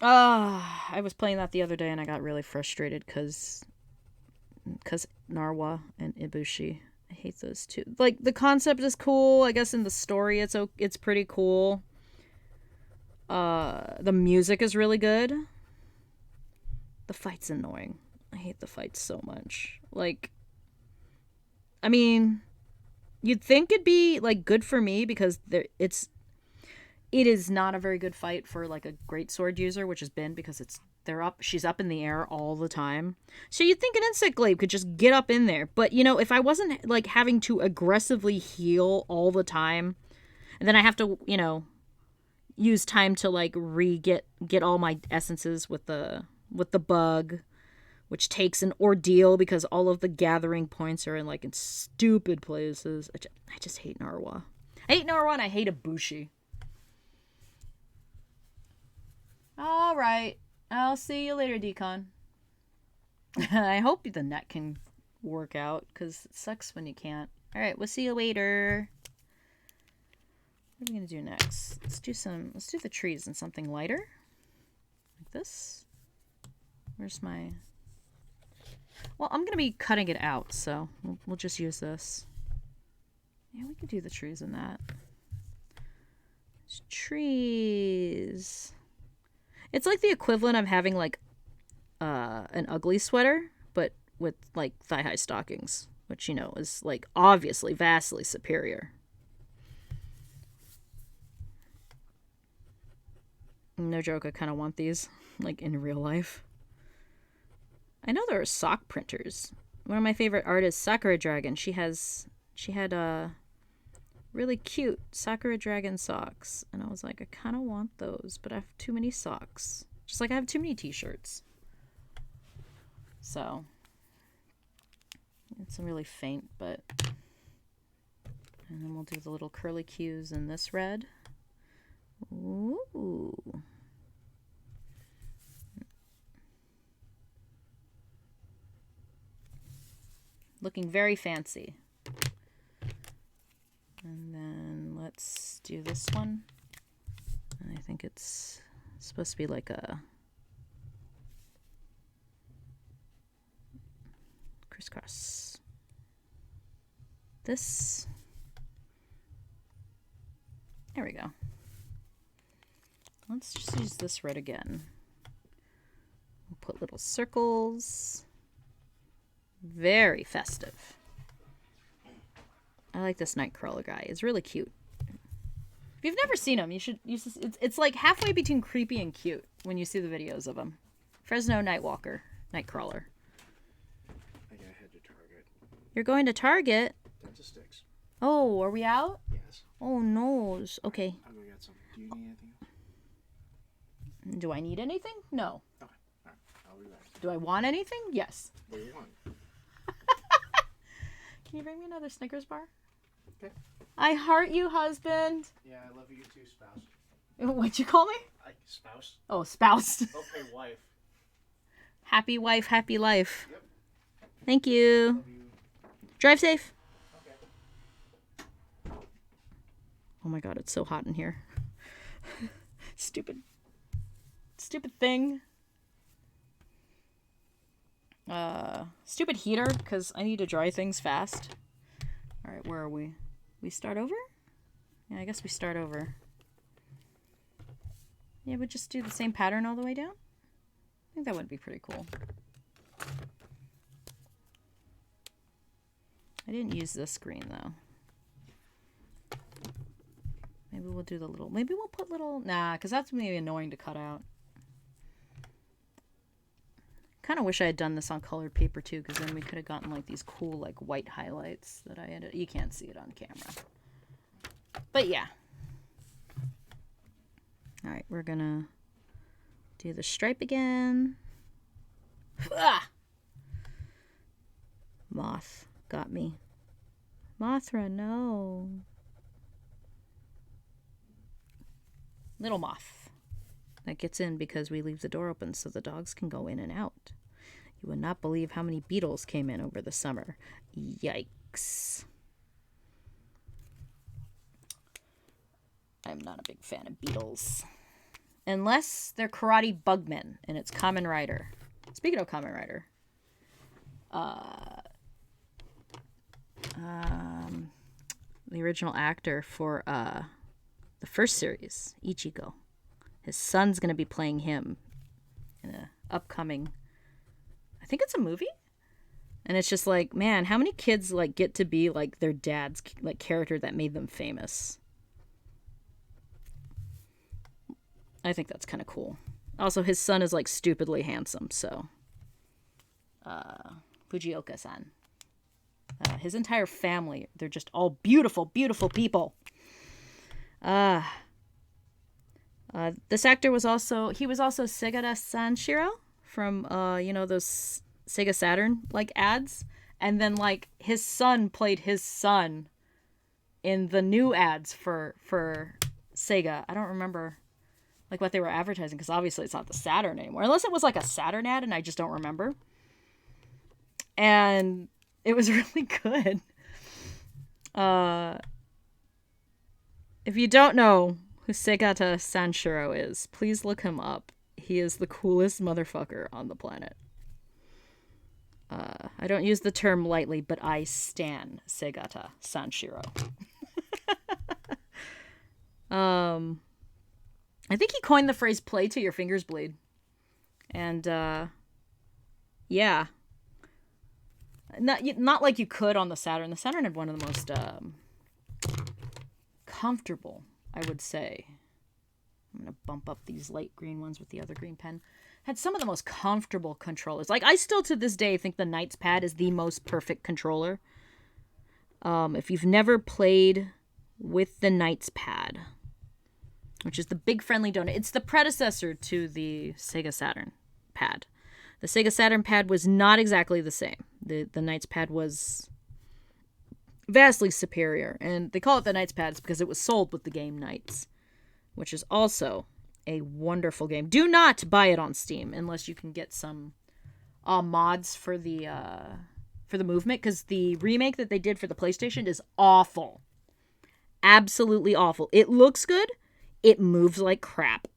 I was playing that the other day and I got really frustrated because Narwa and Ibushi. I hate those two. Like, the concept is cool. I guess in the story it's pretty cool. The music is really good. The fight's annoying. I hate the fights so much. Like, I mean, you'd think it'd be, like, good for me because it is not a very good fight for, like, a great sword user, which has been because she's up in the air all the time. So you'd think an insect glaive could just get up in there. But, if I wasn't, like, having to aggressively heal all the time, and then I have to, use time to, like, get all my essences with the bug, which takes an ordeal because all of the gathering points are in stupid places. I just hate Narwa. I hate Narwa and I hate Ibushi. All right. I'll see you later, Decon. I hope the net can work out, because it sucks when you can't. All right, we'll see you later. What are we going to do next? Let's do the trees in something lighter. Like this. Where's my... Well, I'm going to be cutting it out, so we'll just use this. Yeah, we could do the trees in that. There's trees... It's like the equivalent of having, like, an ugly sweater, but with, like, thigh-high stockings, which, you know, is like obviously vastly superior. No joke, I kind of want these, like, in real life. I know there are sock printers. One of my favorite artists, Sakura Dragon, she had really cute Sakura Dragon socks. And I was like, I kind of want those, but I have too many socks. Just like I have too many t-shirts. So, it's really faint, but... And then we'll do the little curly cues in this red. Ooh. Looking very fancy. And then let's do this one. I think it's supposed to be like a crisscross. This. There we go. Let's just use this red again. We'll put little circles. Very festive. I like this Nightcrawler guy. It's really cute. If you've never seen him, you should use this. It's like halfway between creepy and cute when you see the videos of him. Fresno Nightwalker. Nightcrawler. I gotta head to Target. You're going to Target? Dental sticks. Oh, are we out? Yes. Oh, no. Okay. I'll go get some. Do you need anything else? Do I need anything? No. Okay. Alright. I'll be back. Do I want anything? Yes. What do you want? Can you bring me another Snickers bar? Okay. I heart you, husband. Yeah, I love you too, spouse. What'd you call me? Spouse? Oh, spouse. Okay, wife. Happy wife, happy life. Yep. Thank you. Love you. Drive safe. Okay. Oh my god, it's so hot in here. Stupid thing. Stupid heater, because I need to dry things fast. Alright, where are we? We start over? Yeah, I guess we start over. Yeah, we just do the same pattern all the way down? I think that would be pretty cool. I didn't use this green, though. Maybe we'll do the little... Maybe we'll put little... Nah, because that's maybe annoying to cut out. Kind of wish I had done this on colored paper too, because then we could have gotten like these cool like white highlights that I had. You can't see it on camera, but yeah. All right, we're gonna do the stripe again. Ah! Moth got me. Mothra, no. Little moth that gets in because we leave the door open so the dogs can go in and out. You would not believe how many beetles came in over the summer. Yikes. I'm not a big fan of beetles. Unless they're karate bugmen and it's Kamen Rider. Speaking of Kamen Rider. The original actor for the first series, Ichigo. His son's going to be playing him in an upcoming, I think it's a movie? And it's just like, man, how many kids like get to be like their dad's like character that made them famous? I think that's kind of cool. Also, his son is like stupidly handsome, so. Fujioka-san. His entire family, they're just all beautiful, beautiful people. This actor was also Segata Sanshiro from, you know, those Sega Saturn, like, ads. And then, like, his son played his son in the new ads for Sega. I don't remember, like, what they were advertising, because obviously it's not the Saturn anymore. Unless it was, like, a Saturn ad, and I just don't remember. And it was really good. If you don't know who Segata Sanshiro is, please look him up. He is the coolest motherfucker on the planet. I don't use the term lightly, but I stan Segata Sanshiro. I think he coined the phrase "play till your fingers bleed." And, yeah. Not like you could on the Saturn. The Saturn had one of the most comfortable, I would say. I'm going to bump up these light green ones with the other green pen. Had some of the most comfortable controllers. Like, I still to this day think the Knight's Pad is the most perfect controller. If you've never played with the Knight's Pad, which is the big friendly donut, it's the predecessor to the Sega Saturn pad. The Sega Saturn pad was not exactly the same. The Knight's Pad was vastly superior, and they call it the Knight's Pad because it was sold with the game Knights, which is also a wonderful game. Do not buy it on Steam unless you can get some mods for the movement, because the remake that they did for the PlayStation is awful. Absolutely awful. It looks good. It moves like crap.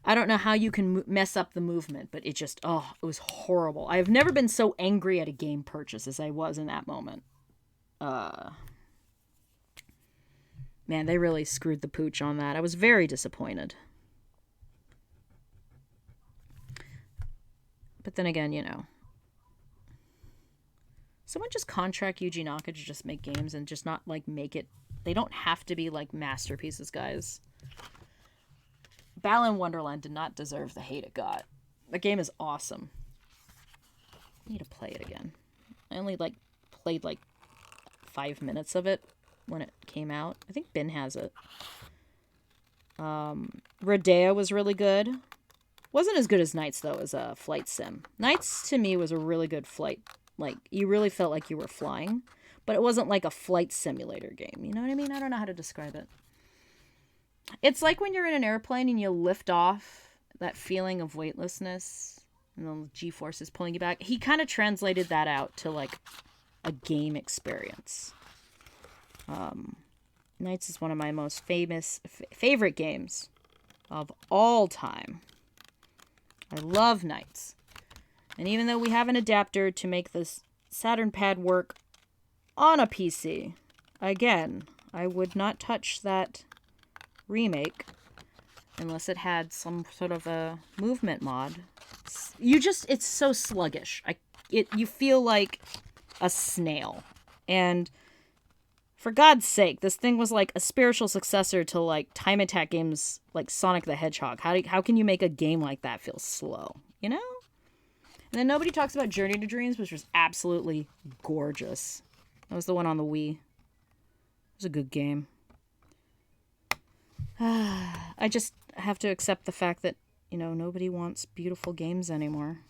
I don't know how you can mess up the movement, but it just, it was horrible. I have never been so angry at a game purchase as I was in that moment. Man, they really screwed the pooch on that. I was very disappointed. But then again, you know, someone just contract Yuji Naka to just make games and just not, like, make it. They don't have to be, like, masterpieces, guys. Balan Wonderland did not deserve the hate it got. The game is awesome. I need to play it again. I only, like, played, like, 5 minutes of it when it came out. I think Ben has it. Rodea was really good. Wasn't as good as Knights, though, as a flight sim. Knights, to me, was a really good flight. Like, you really felt like you were flying. But it wasn't like a flight simulator game. You know what I mean? I don't know how to describe it. It's like when you're in an airplane and you lift off, that feeling of weightlessness and the G-force is pulling you back. He kind of translated that out to, like, a game experience. Knights is one of my most favorite games of all time. I love Knights. And even though we have an adapter to make this Saturn pad work on a PC, again, I would not touch that remake unless it had some sort of a movement mod. It's so sluggish. You feel like a snail. And for God's sake, this thing was like a spiritual successor to, like, time attack games like Sonic the Hedgehog. How can you make a game like that feel slow, you know? And then nobody talks about Journey to Dreams, which was absolutely gorgeous. That was the one on the Wii. It was a good game. I just have to accept the fact that, you know, nobody wants beautiful games anymore.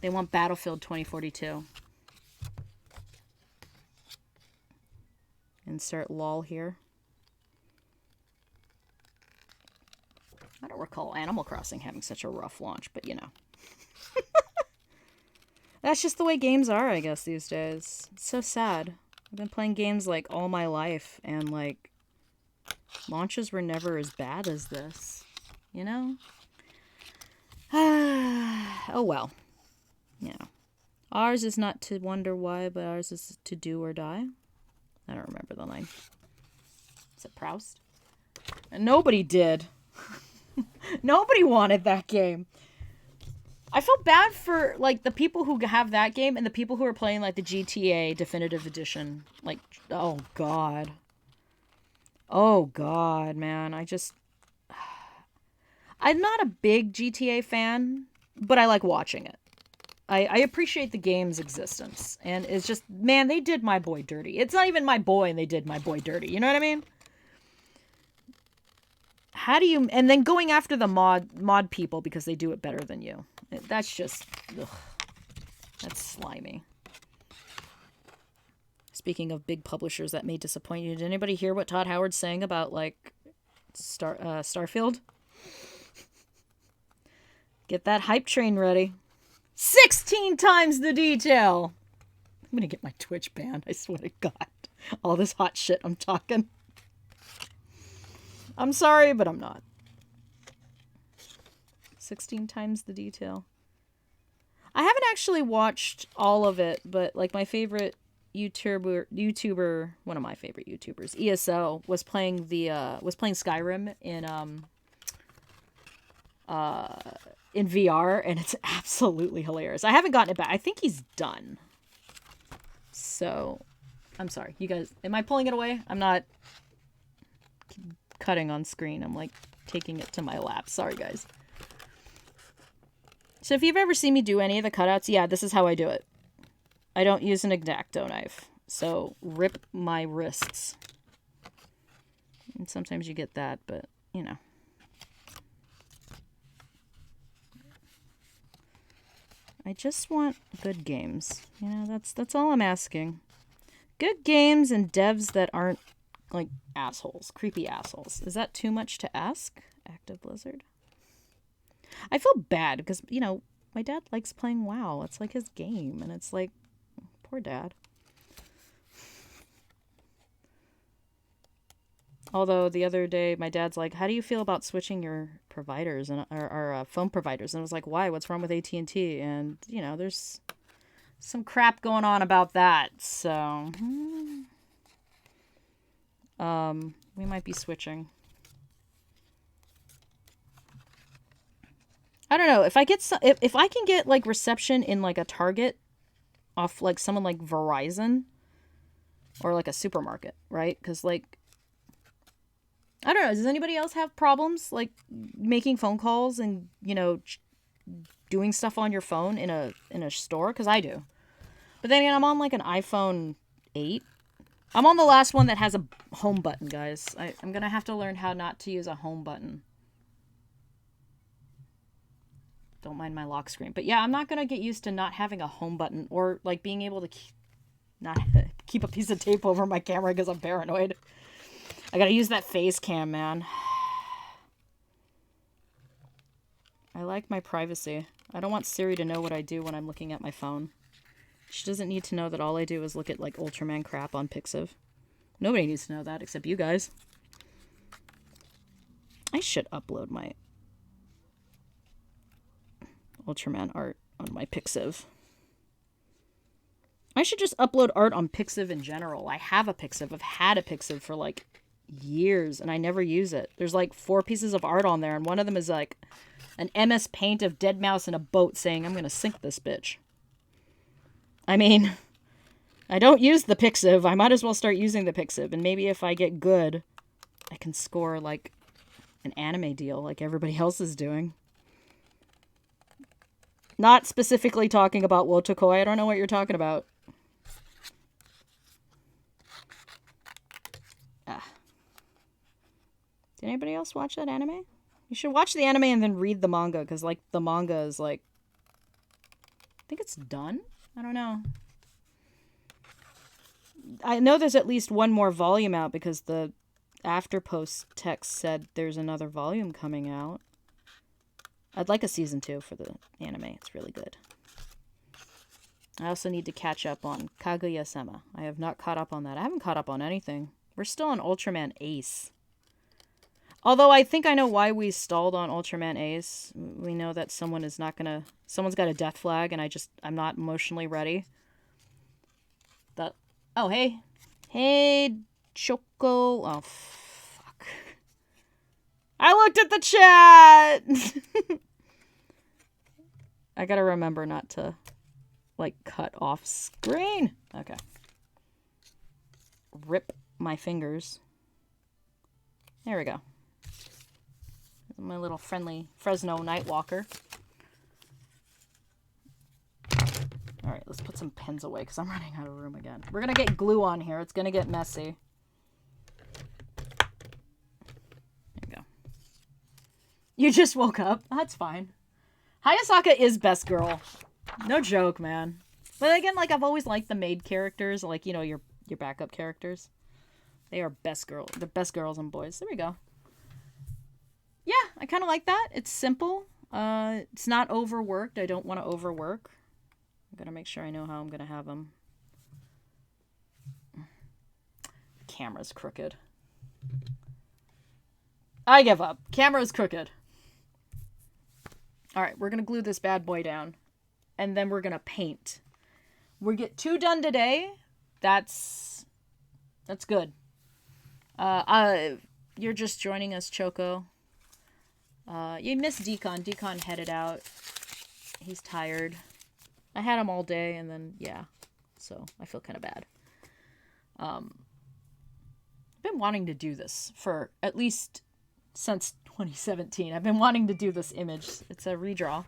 They want Battlefield 2042. Insert lol here. I don't recall Animal Crossing having such a rough launch, but you know. That's just the way games are, I guess, these days. It's so sad. I've been playing games, like, all my life, and, like, launches were never as bad as this. You know? Oh, well. Yeah. Ours is not to wonder why, but ours is to do or die. I don't remember the line. Is it Proust? And nobody did. Nobody wanted that game. I felt bad for, like, the people who have that game and the people who are playing, like, the GTA Definitive Edition. Like, oh, God. Oh, God, man. I'm not a big GTA fan, but I like watching it. I appreciate the game's existence. And it's just, man, they did my boy dirty. It's not even my boy and they did my boy dirty. You know what I mean? How do you... And then going after the mod people because they do it better than you. That's just... Ugh, that's slimy. Speaking of big publishers that may disappoint you, did anybody hear what Todd Howard's saying about, like, Starfield? Get that hype train ready. 16 times the detail! I'm gonna get my Twitch banned, I swear to God. All this hot shit I'm talking. I'm sorry, but I'm not. 16 times the detail. I haven't actually watched all of it, but, like, my favorite YouTuber, one of my favorite YouTubers, ESO, was playing Skyrim in in VR, and it's absolutely hilarious. I haven't gotten it back. I think he's done. So, I'm sorry. You guys, am I pulling it away? I'm not cutting on screen. I'm like taking it to my lap. Sorry, guys. So if you've ever seen me do any of the cutouts, yeah, this is how I do it. I don't use an X-Acto knife. So, rip my wrists. And sometimes you get that, but, you know. I just want good games. You know, that's all I'm asking. Good games and devs that aren't, like, assholes. Creepy assholes. Is that too much to ask? Active Blizzard? I feel bad because, you know, my dad likes playing WoW. It's like his game. And it's like, poor dad. Although the other day, my dad's like, how do you feel about switching your providers and or phone providers? And I was like, why? What's wrong with AT&T? And, you know, there's some crap going on about that. So, we might be switching. I don't know. If I get if I can get like reception in like a Target off like someone like Verizon or like a supermarket, right? Because like I don't know. Does anybody else have problems like making phone calls and you know doing stuff on your phone in a store? Because I do. But then again, I'm on like an iPhone 8. I'm on the last one that has a home button, guys. I'm gonna have to learn how not to use a home button. Don't mind my lock screen. But yeah, I'm not going to get used to not having a home button or like being able to not keep a piece of tape over my camera because I'm paranoid. I got to use that face cam, man. I like my privacy. I don't want Siri to know what I do when I'm looking at my phone. She doesn't need to know that all I do is look at like Ultraman crap on Pixiv. Nobody needs to know that except you guys. I should upload my Ultraman art on my Pixiv. I should just upload art on Pixiv in general. I have a Pixiv. I've had a Pixiv for like years and I never use it. There's like 4 pieces of art on there and one of them is like an MS Paint of dead mouse in a boat saying, I'm gonna sink this bitch. I mean, I don't use the Pixiv. I might as well start using the Pixiv and maybe if I get good, I can score like an anime deal like everybody else is doing. Not specifically talking about Wotokoi. I don't know what you're talking about. Did anybody else watch that anime? You should watch the anime and then read the manga, because, like, the manga is, like... I think it's done? I don't know. I know there's at least one more volume out, because the after-post text said there's another volume coming out. I'd like a season 2 for the anime. It's really good. I also need to catch up on Kaguya-sama. I have not caught up on that. I haven't caught up on anything. We're still on Ultraman Ace. Although I think I know why we stalled on Ultraman Ace. We know that someone is not gonna... Someone's got a death flag and I'm not emotionally ready. Oh, hey. Hey, Choco... Oh, fuck. I looked at the chat! I gotta remember not to, like, cut off screen. Okay. Rip my fingers. There we go. My little friendly Fresno Nightwalker. Alright, let's put some pens away because I'm running out of room again. We're gonna get glue on here. It's gonna get messy. There you go. You just woke up. That's fine. Hayasaka is best girl. No joke, man. But again, like, I've always liked the maid characters. Like, you know, your backup characters. They are best girl. The best girls and boys. There we go. Yeah, I kind of like that. It's simple. It's not overworked. I don't want to overwork. I'm going to make sure I know how I'm going to have them. Camera's crooked. I give up. Camera's crooked. Alright, we're going to glue this bad boy down. And then we're going to paint. We get 2 done today. That's good. You're just joining us, Choco. You missed Decon. Decon headed out. He's tired. I had him all day, and then, yeah. So, I feel kind of bad. I've been wanting to do this for at least since 2017. I've been wanting to do this image. It's a redraw.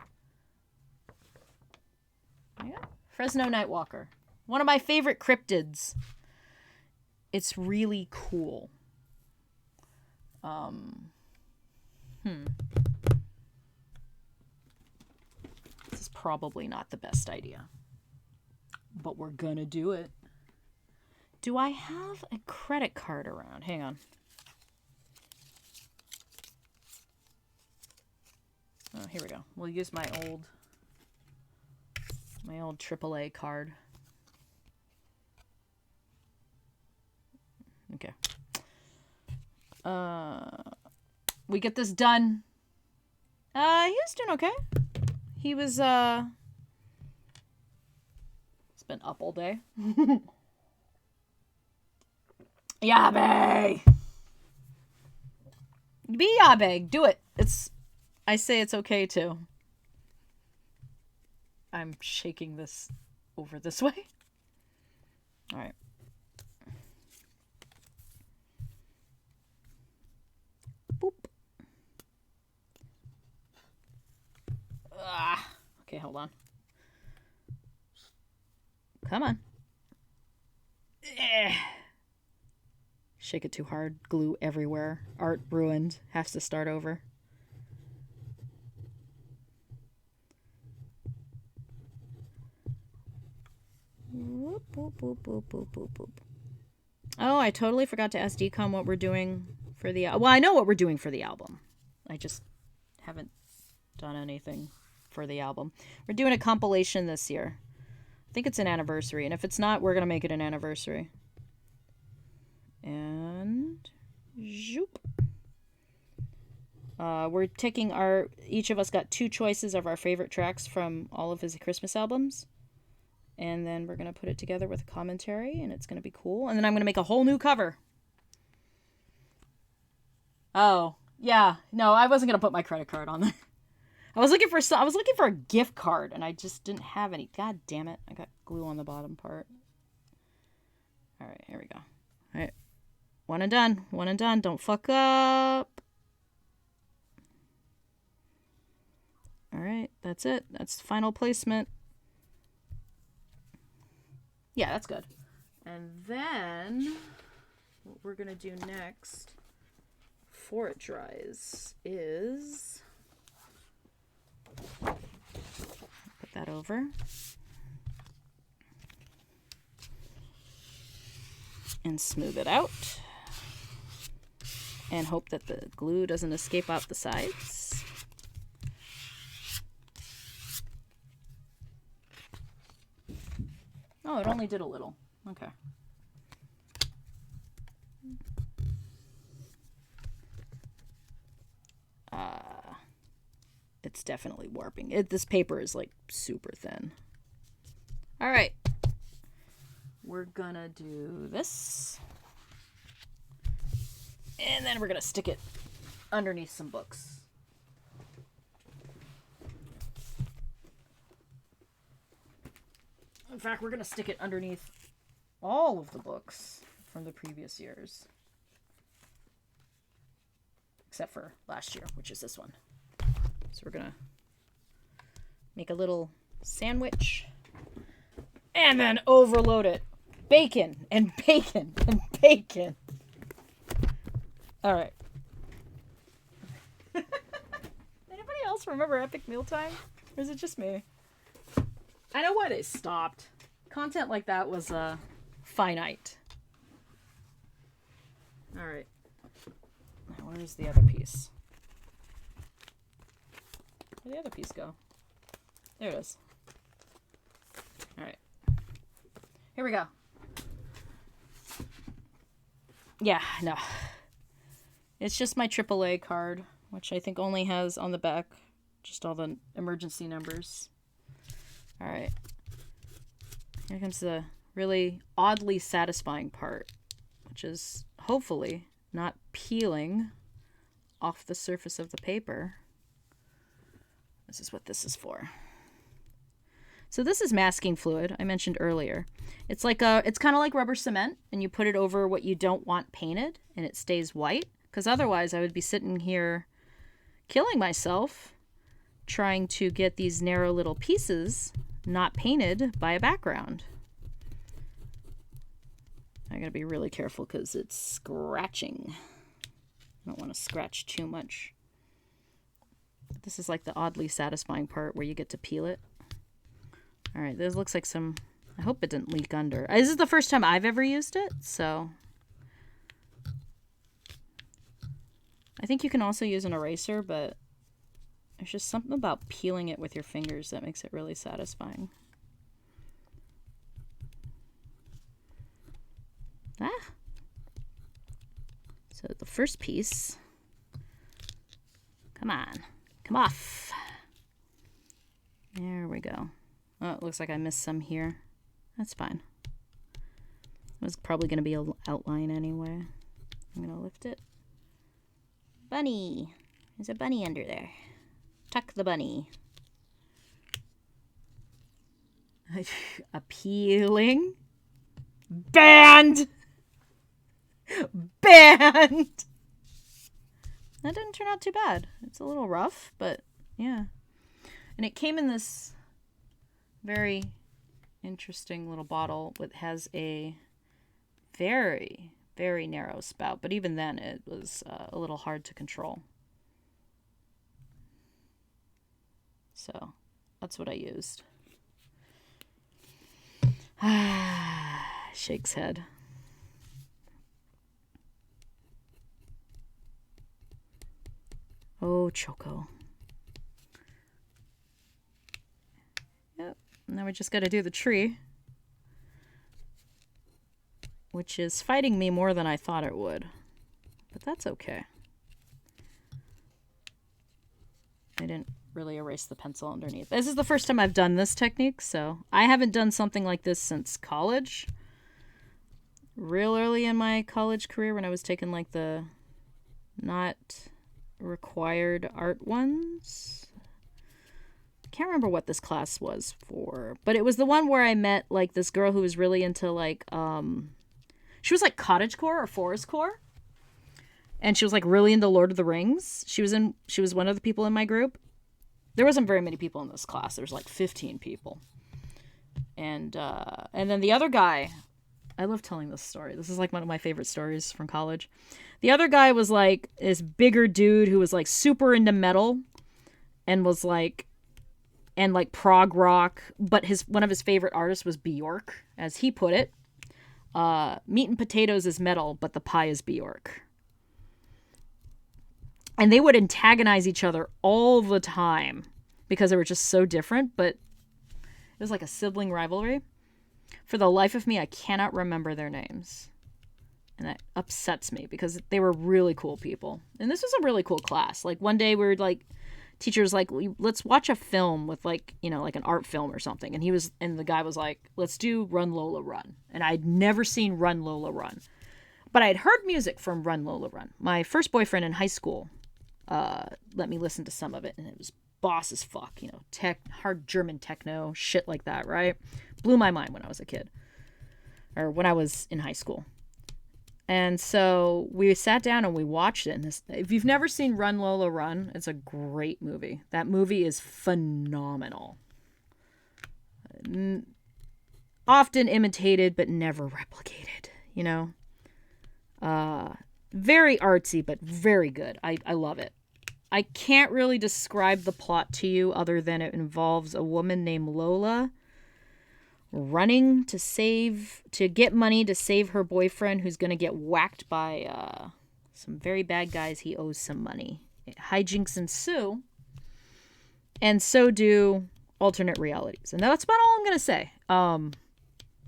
Yeah. Fresno Nightwalker. One of my favorite cryptids. It's really cool. This is probably not the best idea. But we're gonna do it. Do I have a credit card around? Hang on. Oh, here we go. We'll use my old AAA card. Okay. We get this done. He was doing okay. He was, it's been up all day. Yabe! Be Yabe. Do it. I say it's okay too. I'm shaking this over this way. Alright. Boop. Okay, hold on. Come on. Shake it too hard. Glue everywhere. Art ruined. Has to start over. Whoop, boop, boop, boop, boop, boop, boop. Oh, I totally forgot to ask Decom what we're doing for the... Well, I know what we're doing for the album. I just haven't done anything for the album. We're doing a compilation this year. I think it's an anniversary, and if it's not, we're going to make it an anniversary. And... zoop. We're taking our... Each of us got 2 choices of our favorite tracks from all of his Christmas albums. And then we're going to put it together with a commentary, and it's going to be cool. And then I'm going to make a whole new cover. Oh, yeah. No, I wasn't going to put my credit card on there. I was looking for a gift card, and I just didn't have any. God damn it. I got glue on the bottom part. All right, here we go. All right. One and done. One and done. Don't fuck up. All right, that's it. That's the final placement. Yeah, that's good. And then what we're going to do next before it dries is put that over and smooth it out and hope that the glue doesn't escape out the sides. Oh, it only did a little. Okay. It's definitely warping. This paper is like super thin. All right. We're gonna do this. And then we're gonna stick it underneath some books. In fact, we're going to stick it underneath all of the books from the previous years. Except for last year, which is this one. So we're going to make a little sandwich. And then overload it. Bacon and bacon and bacon. All right. Anybody else remember Epic Mealtime? Or is it just me? I know why they stopped. Content like that was finite. All right. Now, where's the other piece? Where'd the other piece go? There it is. All right. Here we go. Yeah, no. It's just my AAA card, which I think only has on the back just all the emergency numbers. All right. Here comes the really oddly satisfying part, which is hopefully not peeling off the surface of the paper. This is what this is for. So this is masking fluid I mentioned earlier. It's kind of like rubber cement, and you put it over what you don't want painted and it stays white, because otherwise I would be sitting here killing myself trying to get these narrow little pieces not painted by a background. I gotta be really careful because it's scratching. I don't want to scratch too much. This is like the oddly satisfying part where you get to peel it. All right, this looks like some... I hope it didn't leak under. This is the first time I've ever used it, so... I think you can also use an eraser, but there's just something about peeling it with your fingers that makes it really satisfying. So the first piece... Come on. Come off. There we go. Oh, it looks like I missed some here. That's fine. It was probably going to be an outline anyway. I'm going to lift it. Bunny. There's a bunny under there. Tuck the bunny. Appealing. Banned! Banned! That didn't turn out too bad. It's a little rough, but yeah. And it came in this very interesting little bottle that has a very, very narrow spout. But even then, it was a little hard to control. So, that's what I used. Shakes head. Oh, Choco. Yep. Now we just got to do the tree. Which is fighting me more than I thought it would. But that's okay. I didn't really erase the pencil underneath. This is the first time I've done this technique, so I haven't done something like this since college. Real early in my college career when I was taking like the not required art ones. Can't remember what this class was for, but it was the one where I met like this girl who was really into like she was like cottagecore or forestcore, and she was like really into Lord of the Rings. She was one of the people in my group. There wasn't very many people in this class. There was like 15 people, and then the other guy. I love telling this story. This is like one of my favorite stories from college. The other guy was like this bigger dude who was like super into metal and was like, and like prog rock, but one of his favorite artists was Bjork, as he put it. Meat and potatoes is metal, but the pie is Bjork. And they would antagonize each other all the time because they were just so different, but it was like a sibling rivalry. For the life of me, I cannot remember their names. And that upsets me because they were really cool people. And this was a really cool class. Like one day we were like, teachers like, let's watch a film with like, you know, like an art film or something. And the guy was like, let's do Run Lola Run. And I'd never seen Run Lola Run. But I'd heard music from Run Lola Run. My first boyfriend in high school let me listen to some of it. And it was boss as fuck, you know, hard German techno, shit like that, right? Blew my mind when I was a kid. Or when I was in high school. And so we sat down and we watched it. And if you've never seen Run Lola Run, it's a great movie. That movie is phenomenal. Often imitated, but never replicated, you know? Very artsy, but very good. I love it. I can't really describe the plot to you other than it involves a woman named Lola running to get money to save her boyfriend who's going to get whacked by some very bad guys he owes some money. Hijinks ensue, and so do alternate realities. And that's about all I'm going to say.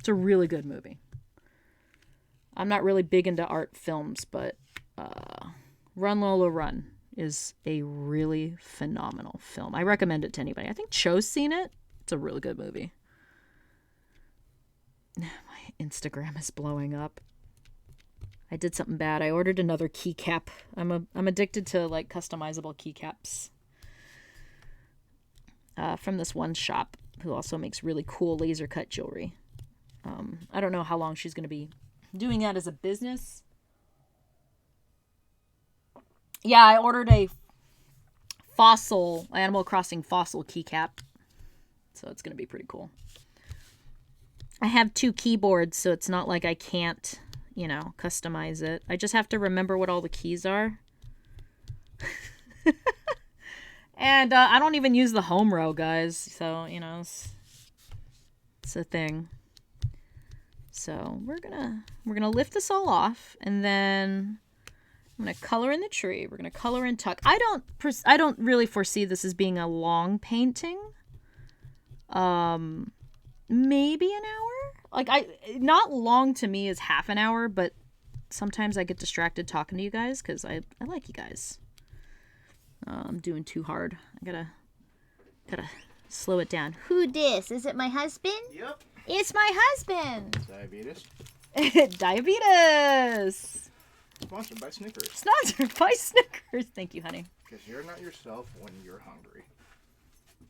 It's a really good movie. I'm not really big into art films, but Run Lola Run is a really phenomenal film. I recommend it to anybody. I think Cho's seen it. It's a really good movie. My Instagram is blowing up. I did something bad. I ordered another keycap. I'm addicted to like customizable keycaps. from this one shop who also makes really cool laser cut jewelry. I don't know how long she's going to be doing that as a business. Yeah, I ordered a Animal Crossing fossil keycap. So it's going to be pretty cool. I have 2 keyboards, so it's not like I can't, customize it. I just have to remember what all the keys are. And I don't even use the home row, guys. So, it's a thing. So we're gonna lift this all off, and then I'm gonna color in the tree. We're gonna color in tuck. I don't really foresee this as being a long painting. Maybe an hour. Like not long to me is half an hour, but sometimes I get distracted talking to you guys because I like you guys. I'm doing too hard. I gotta slow it down. Who dis? Is it my husband? Yep. It's my husband. Diabetes. Diabetes. Sponsored by Snickers. Sponsored by Snickers. Thank you, honey. Because you're not yourself when you're hungry.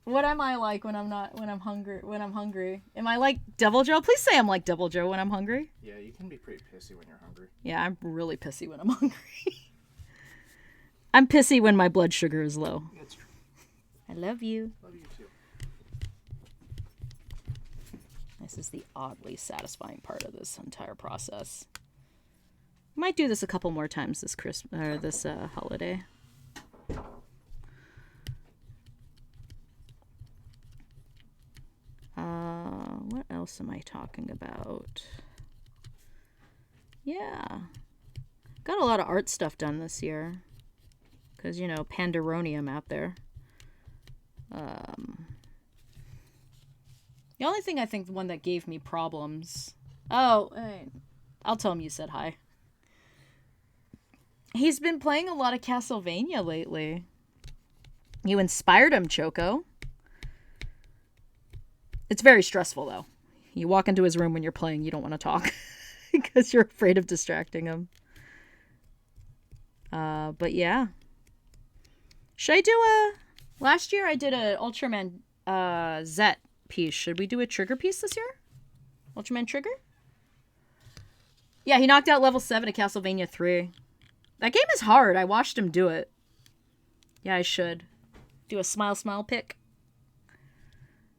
What am I like when I'm hungry? Am I like Devil Joe? Please say I'm like Devil Joe when I'm hungry. Yeah, you can be pretty pissy when you're hungry. Yeah, I'm really pissy when I'm hungry. I'm pissy when my blood sugar is low. That's true. I love you. Love you too. This is the oddly satisfying part of this entire process. Might do this a couple more times this holiday. What else am I talking about? Yeah. Got a lot of art stuff done this year. Because, pandemonium out there. The only thing I think the one that gave me problems... Oh, hey, I'll tell him you said hi. He's been playing a lot of Castlevania lately. You inspired him, Choco. It's very stressful, though. You walk into his room when you're playing, you don't want to talk. Because you're afraid of distracting him. But yeah. Should I do last year I did an Ultraman Zet piece. Should we do a Trigger piece this year? Ultraman Trigger? Yeah, he knocked out level 7 at Castlevania 3. That game is hard. I watched him do it. Yeah, I should. Do a smile pick.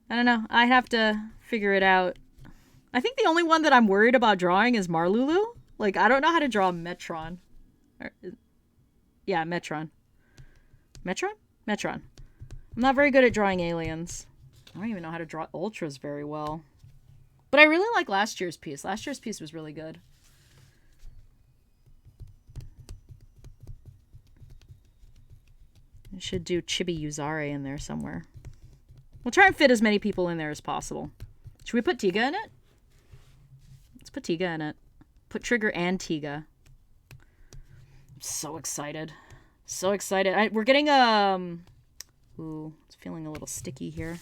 I don't know. I have to figure it out. I think the only one that I'm worried about drawing is Marlulu. Like, I don't know how to draw Metron. Yeah, Metron. Metron? Metron. I'm not very good at drawing aliens. I don't even know how to draw ultras very well. But I really like last year's piece. Last year's piece was really good. I should do Chibi Uzare in there somewhere. We'll try and fit as many people in there as possible. Should we put Tiga in it? Let's put Tiga in it. Put Trigger and Tiga. I'm so excited. So excited. We're getting ooh, it's feeling a little sticky here.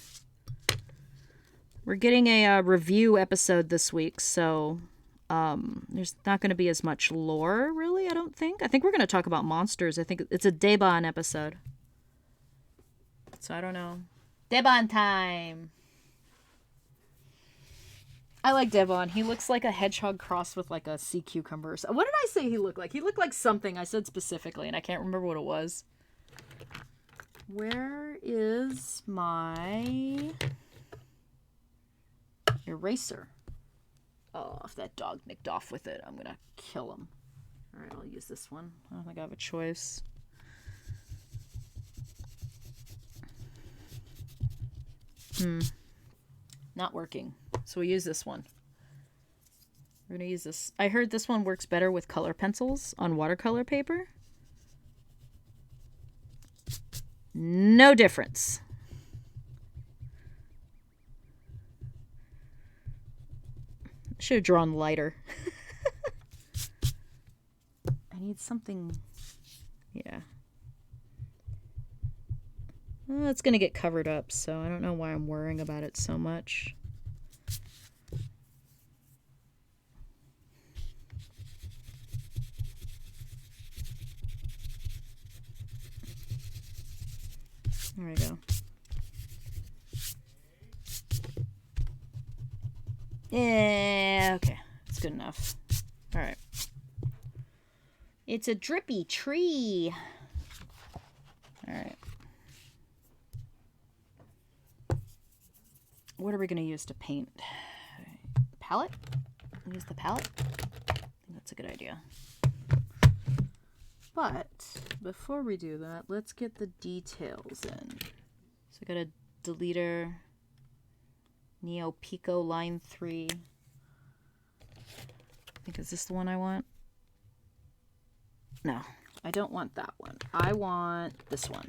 We're getting a review episode this week, so there's not going to be as much lore, really, I don't think. I think we're going to talk about monsters. I think it's a Deban episode. So I don't know. Deban time! I like Devon. He looks like a hedgehog crossed with like a sea cucumber. What did I say he looked like? He looked like something. I said specifically, and I can't remember what it was. Where is my eraser? Oh, if that dog nicked off with it, I'm going to kill him. All right, I'll use this one. I don't think I have a choice. Not working. So we use this one. We're going to use this. I heard this one works better with color pencils on watercolor paper. No difference. Should have drawn lighter. I need something. Yeah. Well, it's going to get covered up, so I don't know why I'm worrying about it so much. There we go. Yeah, okay. It's good enough. All right. It's a drippy tree. All right. What are we going to use to paint? Palette? Use the palette? I think that's a good idea. But before we do that, let's get the details in. So I got a deleter, Neo Pico line 3. I think, is this the one I want? No, I don't want that one. I want this one.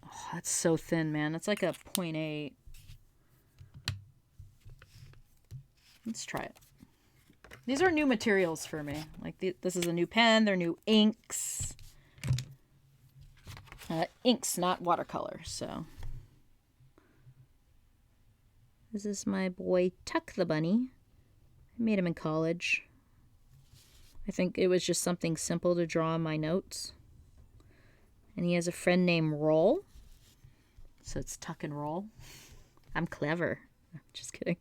Oh, that's so thin, man. It's like a 0.8. Let's try it. These are new materials for me. Like, this is a new pen. They're new inks. Inks, not watercolor, so. This is my boy Tuck the Bunny. I made him in college. I think it was just something simple to draw on my notes. And he has a friend named Roll. So it's Tuck and Roll. I'm clever. Just kidding.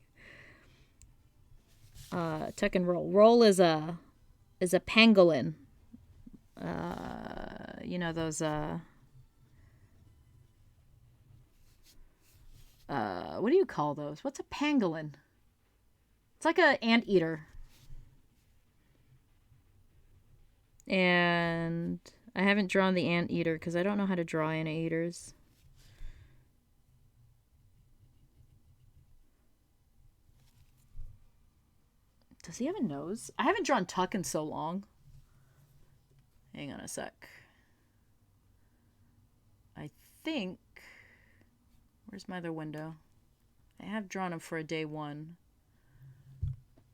Tuck and Roll. Roll is a pangolin. You know those what do you call those? What's a pangolin? It's like an anteater. And I haven't drawn the anteater because I don't know how to draw anteaters. Does he have a nose? I haven't drawn Tuck in so long. Hang on a sec. I think... Where's my other window? I have drawn him for a day 1.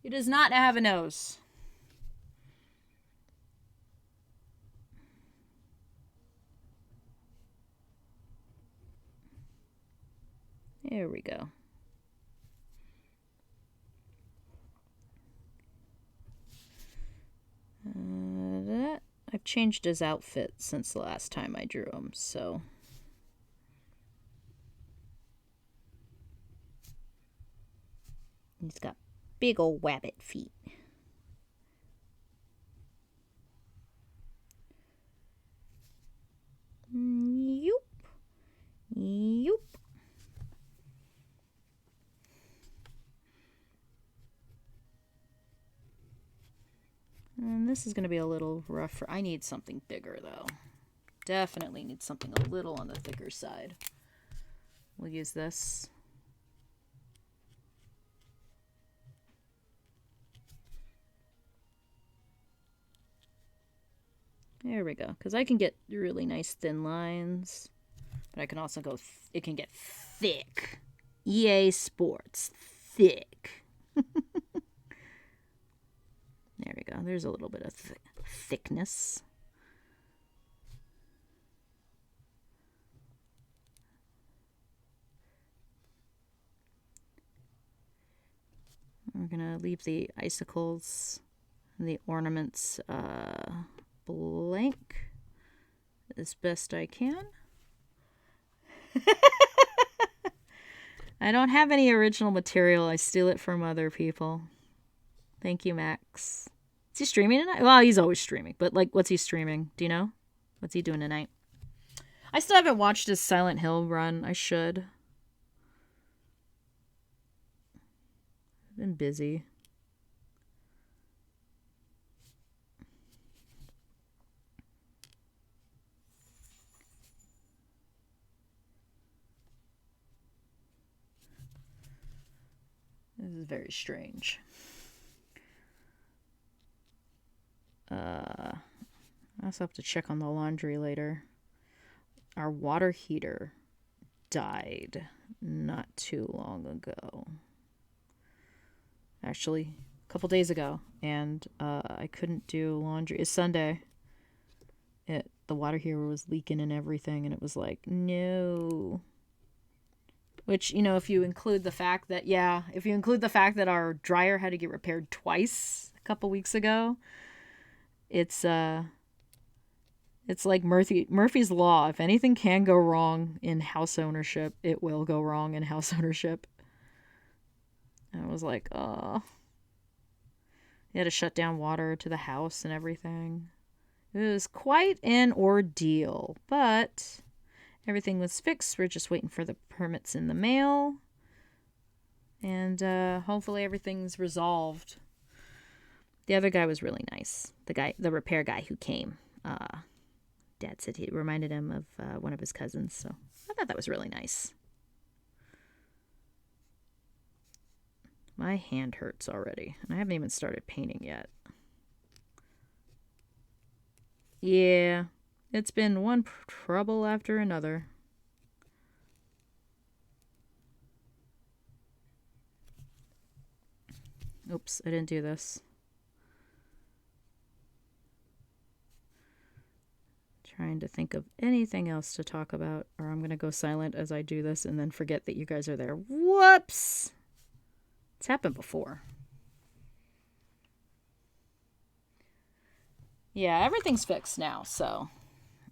He does not have a nose. There we go. I've changed his outfit since the last time I drew him, so... He's got big old wabbit feet. Yoop. Yoop. And this is going to be a little rough. I need something bigger, though. Definitely need something a little on the thicker side. We'll use this. There we go. Because I can get really nice thin lines. But I can also go... it can get thick. EA Sports. Thick. There we go. There's a little bit of thickness. We're going to leave the icicles and the ornaments blank as best I can. I don't have any original material. I steal it from other people. Thank you, Max. Is he streaming tonight? Well, he's always streaming. But, like, what's he streaming? Do you know? What's he doing tonight? I still haven't watched his Silent Hill run. I should. I've been busy. This is very strange. I also have to check on the laundry later. Our water heater died not too long ago. Actually, a couple days ago. And I couldn't do laundry. It's Sunday. The water heater was leaking and everything. And it was like, no. Which, you know, if you include the fact that, our dryer had to get repaired twice a couple weeks ago, it's like Murphy's Law. If anything can go wrong in house ownership, it will go wrong in house ownership. And I was like, oh. They had to shut down water to the house and everything. It was quite an ordeal, but everything was fixed. We're just waiting for the permits in the mail. And hopefully everything's resolved. The other guy was really nice. The repair guy who came. Dad said he reminded him of one of his cousins, so I thought that was really nice. My hand hurts already, and I haven't even started painting yet. Yeah, it's been one trouble after another. Oops, I didn't do this. Trying to think of anything else to talk about, or I'm going to go silent as I do this and then forget that you guys are there. Whoops! It's happened before. Yeah, everything's fixed now, so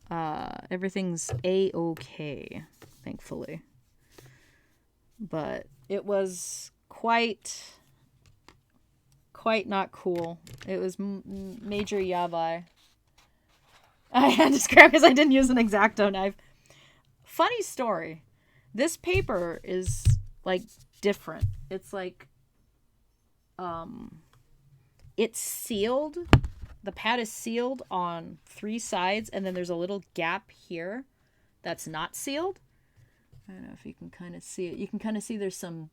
everything's A-okay, thankfully. But it was quite not cool. It was major yabai. I had to scrap because I didn't use an X-Acto knife. Funny story. This paper is, like, different. It's like, it's sealed. The pad is sealed on 3 sides, and then there's a little gap here that's not sealed. I don't know if you can kind of see it. You can kind of see there's some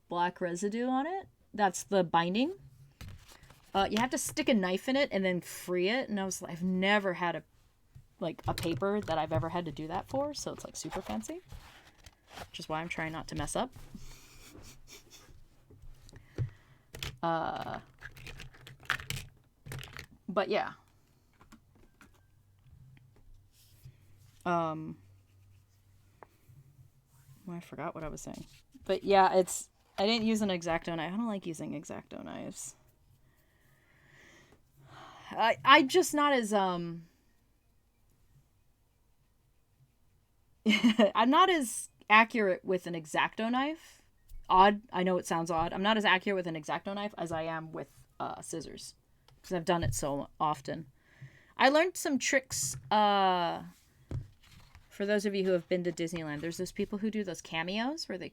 black residue on it. That's the binding. You have to stick a knife in it and then free it. And I've never had a paper that I've ever had to do that for. So it's like super fancy, which is why I'm trying not to mess up. But yeah. I forgot what I was saying. But yeah, I didn't use an X-Acto knife. I don't like using X-Acto knives. I'm just not as, I'm not as accurate with an X-Acto knife. Odd. I know it sounds odd. I'm not as accurate with an X-Acto knife as I am with scissors. Because I've done it so often. I learned some tricks, for those of you who have been to Disneyland. There's those people who do those cameos where they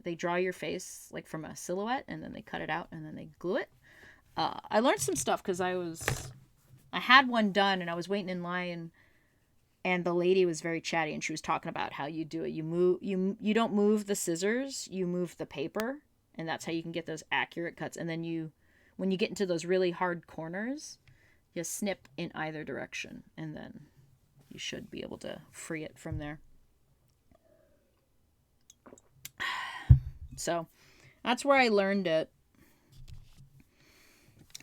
they draw your face like from a silhouette and then they cut it out and then they glue it. I learned some stuff because I had one done and I was waiting in line, and the lady was very chatty and she was talking about how you do it. You don't move the scissors, you move the paper, and that's how you can get those accurate cuts. And then when you get into those really hard corners, you snip in either direction, and then you should be able to free it from there. So that's where I learned it.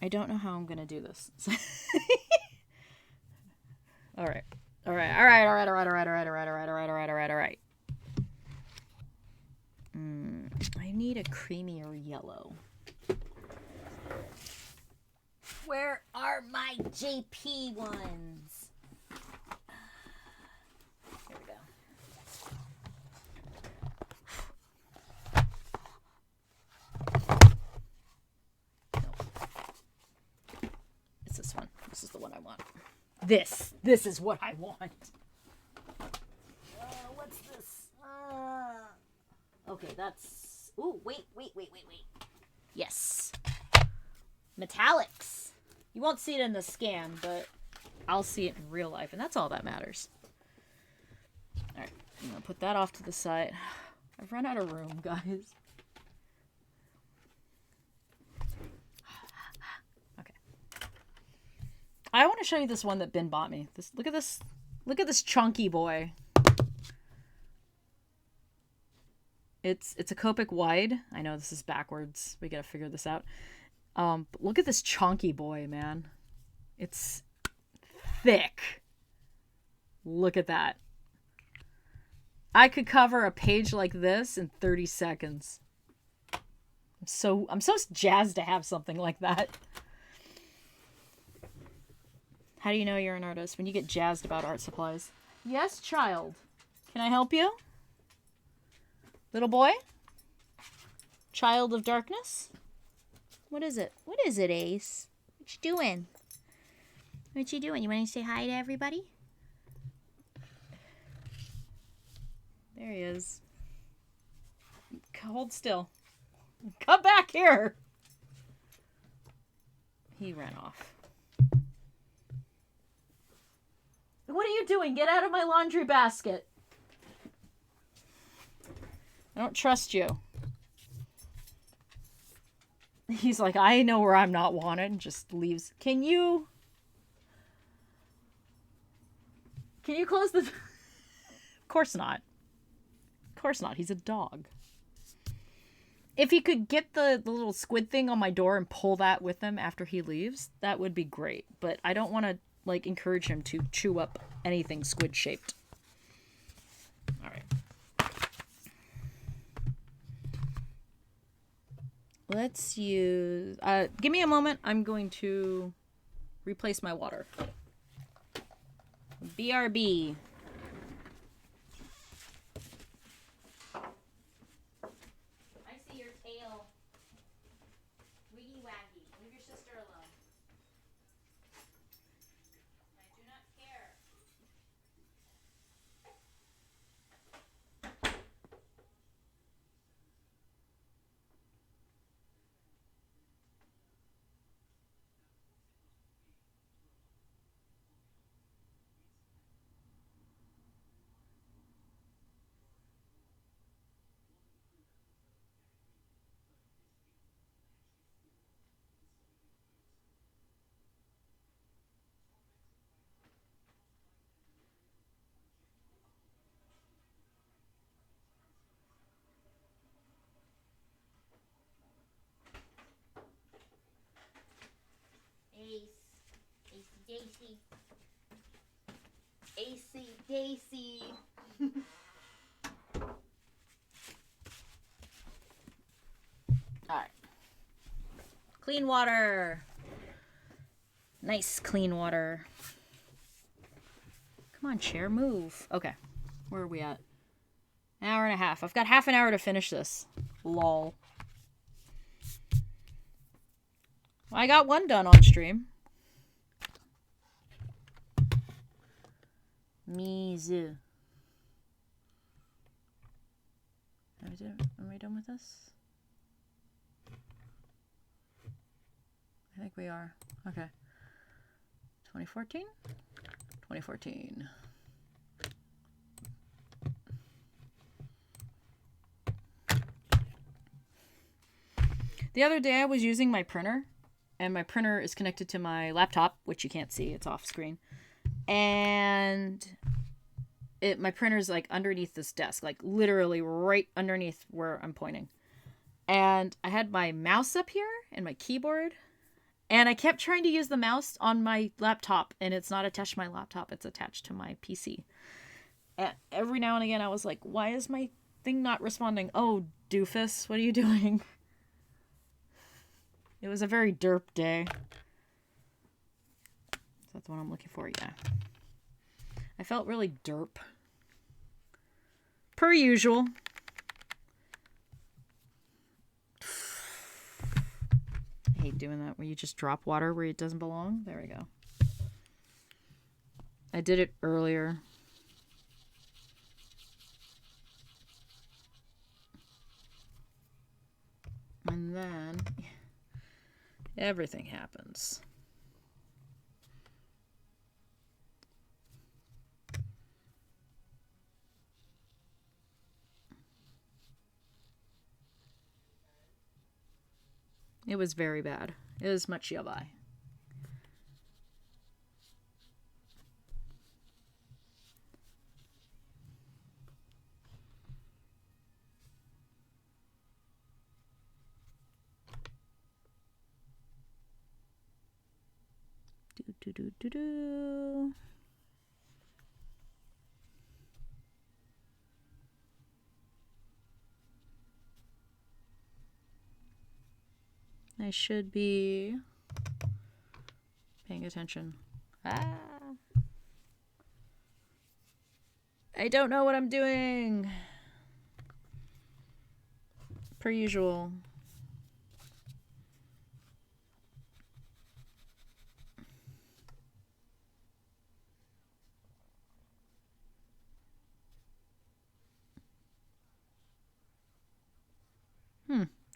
I don't know how I'm going to do this. All right. I need a creamier yellow. Where are my JP ones? Here we go. It's this one. This is the one I want. This is what I want. What's this? Okay, that's... Ooh, wait. Yes. Metallics. You won't see it in the scan, but I'll see it in real life, and that's all that matters. Alright, I'm gonna put that off to the side. I've run out of room, guys. Okay. I want to show you this one that Ben bought me. Look at this chunky boy. It's a Copic wide. I know this is backwards. We gotta figure this out. But look at this chunky boy, man. It's thick. Look at that. I could cover a page like this in 30 seconds. I'm so jazzed to have something like that. How do you know you're an artist? When you get jazzed about art supplies. Yes, child. Can I help you? Little boy? Child of Darkness? What is it? What is it, Ace? What you doing? What you doing? You want to say hi to everybody? There he is. Hold still. Come back here! He ran off. What are you doing? Get out of my laundry basket. I don't trust you. He's like, I know where I'm not wanted, and just leaves. Can you close the... Of course not. Of course not. He's a dog. If he could get the little squid thing on my door and pull that with him after he leaves, that would be great. But I don't want to, like, encourage him to chew up anything squid-shaped. All right. Let's use... give me a moment. I'm going to replace my water. BRB. I see your tail. Wiggy waggy. Leave your sister alone. I do not care. Daisy. AC Daisy. Alright. Clean water. Nice clean water. Come on, chair, move. Okay. Where are we at? An hour and a half. I've got half an hour to finish this. Lol. Well, I got one done on stream. Mizu. Are we done with this? I think we are. Okay. 2014? 2014. The other day I was using my printer, and my printer is connected to my laptop, which you can't see, it's off screen. And my printer's like underneath this desk, like literally right underneath where I'm pointing. And I had my mouse up here and my keyboard, and I kept trying to use the mouse on my laptop, and it's not attached to my laptop, it's attached to my PC. And every now and again I was like, why is my thing not responding? Oh, doofus, what are you doing? It was a very derp day. Is that the one I'm looking for? Yeah. I felt really derp. Per usual. I hate doing that where you just drop water where it doesn't belong. There we go. I did it earlier. And then everything happens. It was very bad. It was much yabai. Do. I should be paying attention. Ah. I don't know what I'm doing. per usual.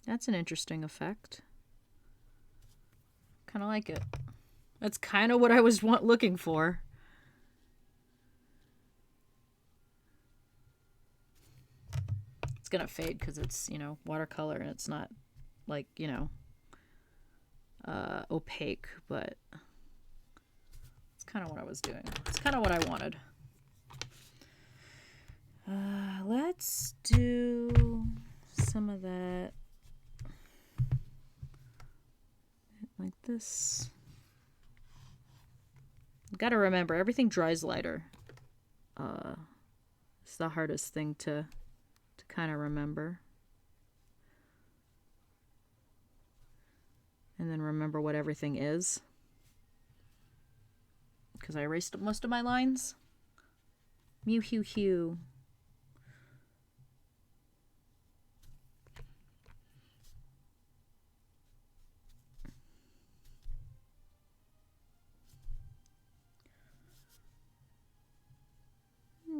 That's an interesting effect. Kind of like it. That's kind of what I was looking for. It's gonna fade because it's, you know, watercolor and it's not like, you know, opaque, but it's kind of what I was doing. It's kind of what I wanted. Let's do some of that like this. Gotta remember, everything dries lighter. It's the hardest thing to kind of remember. And then remember what everything is. Because I erased most of my lines. Mew hew hew.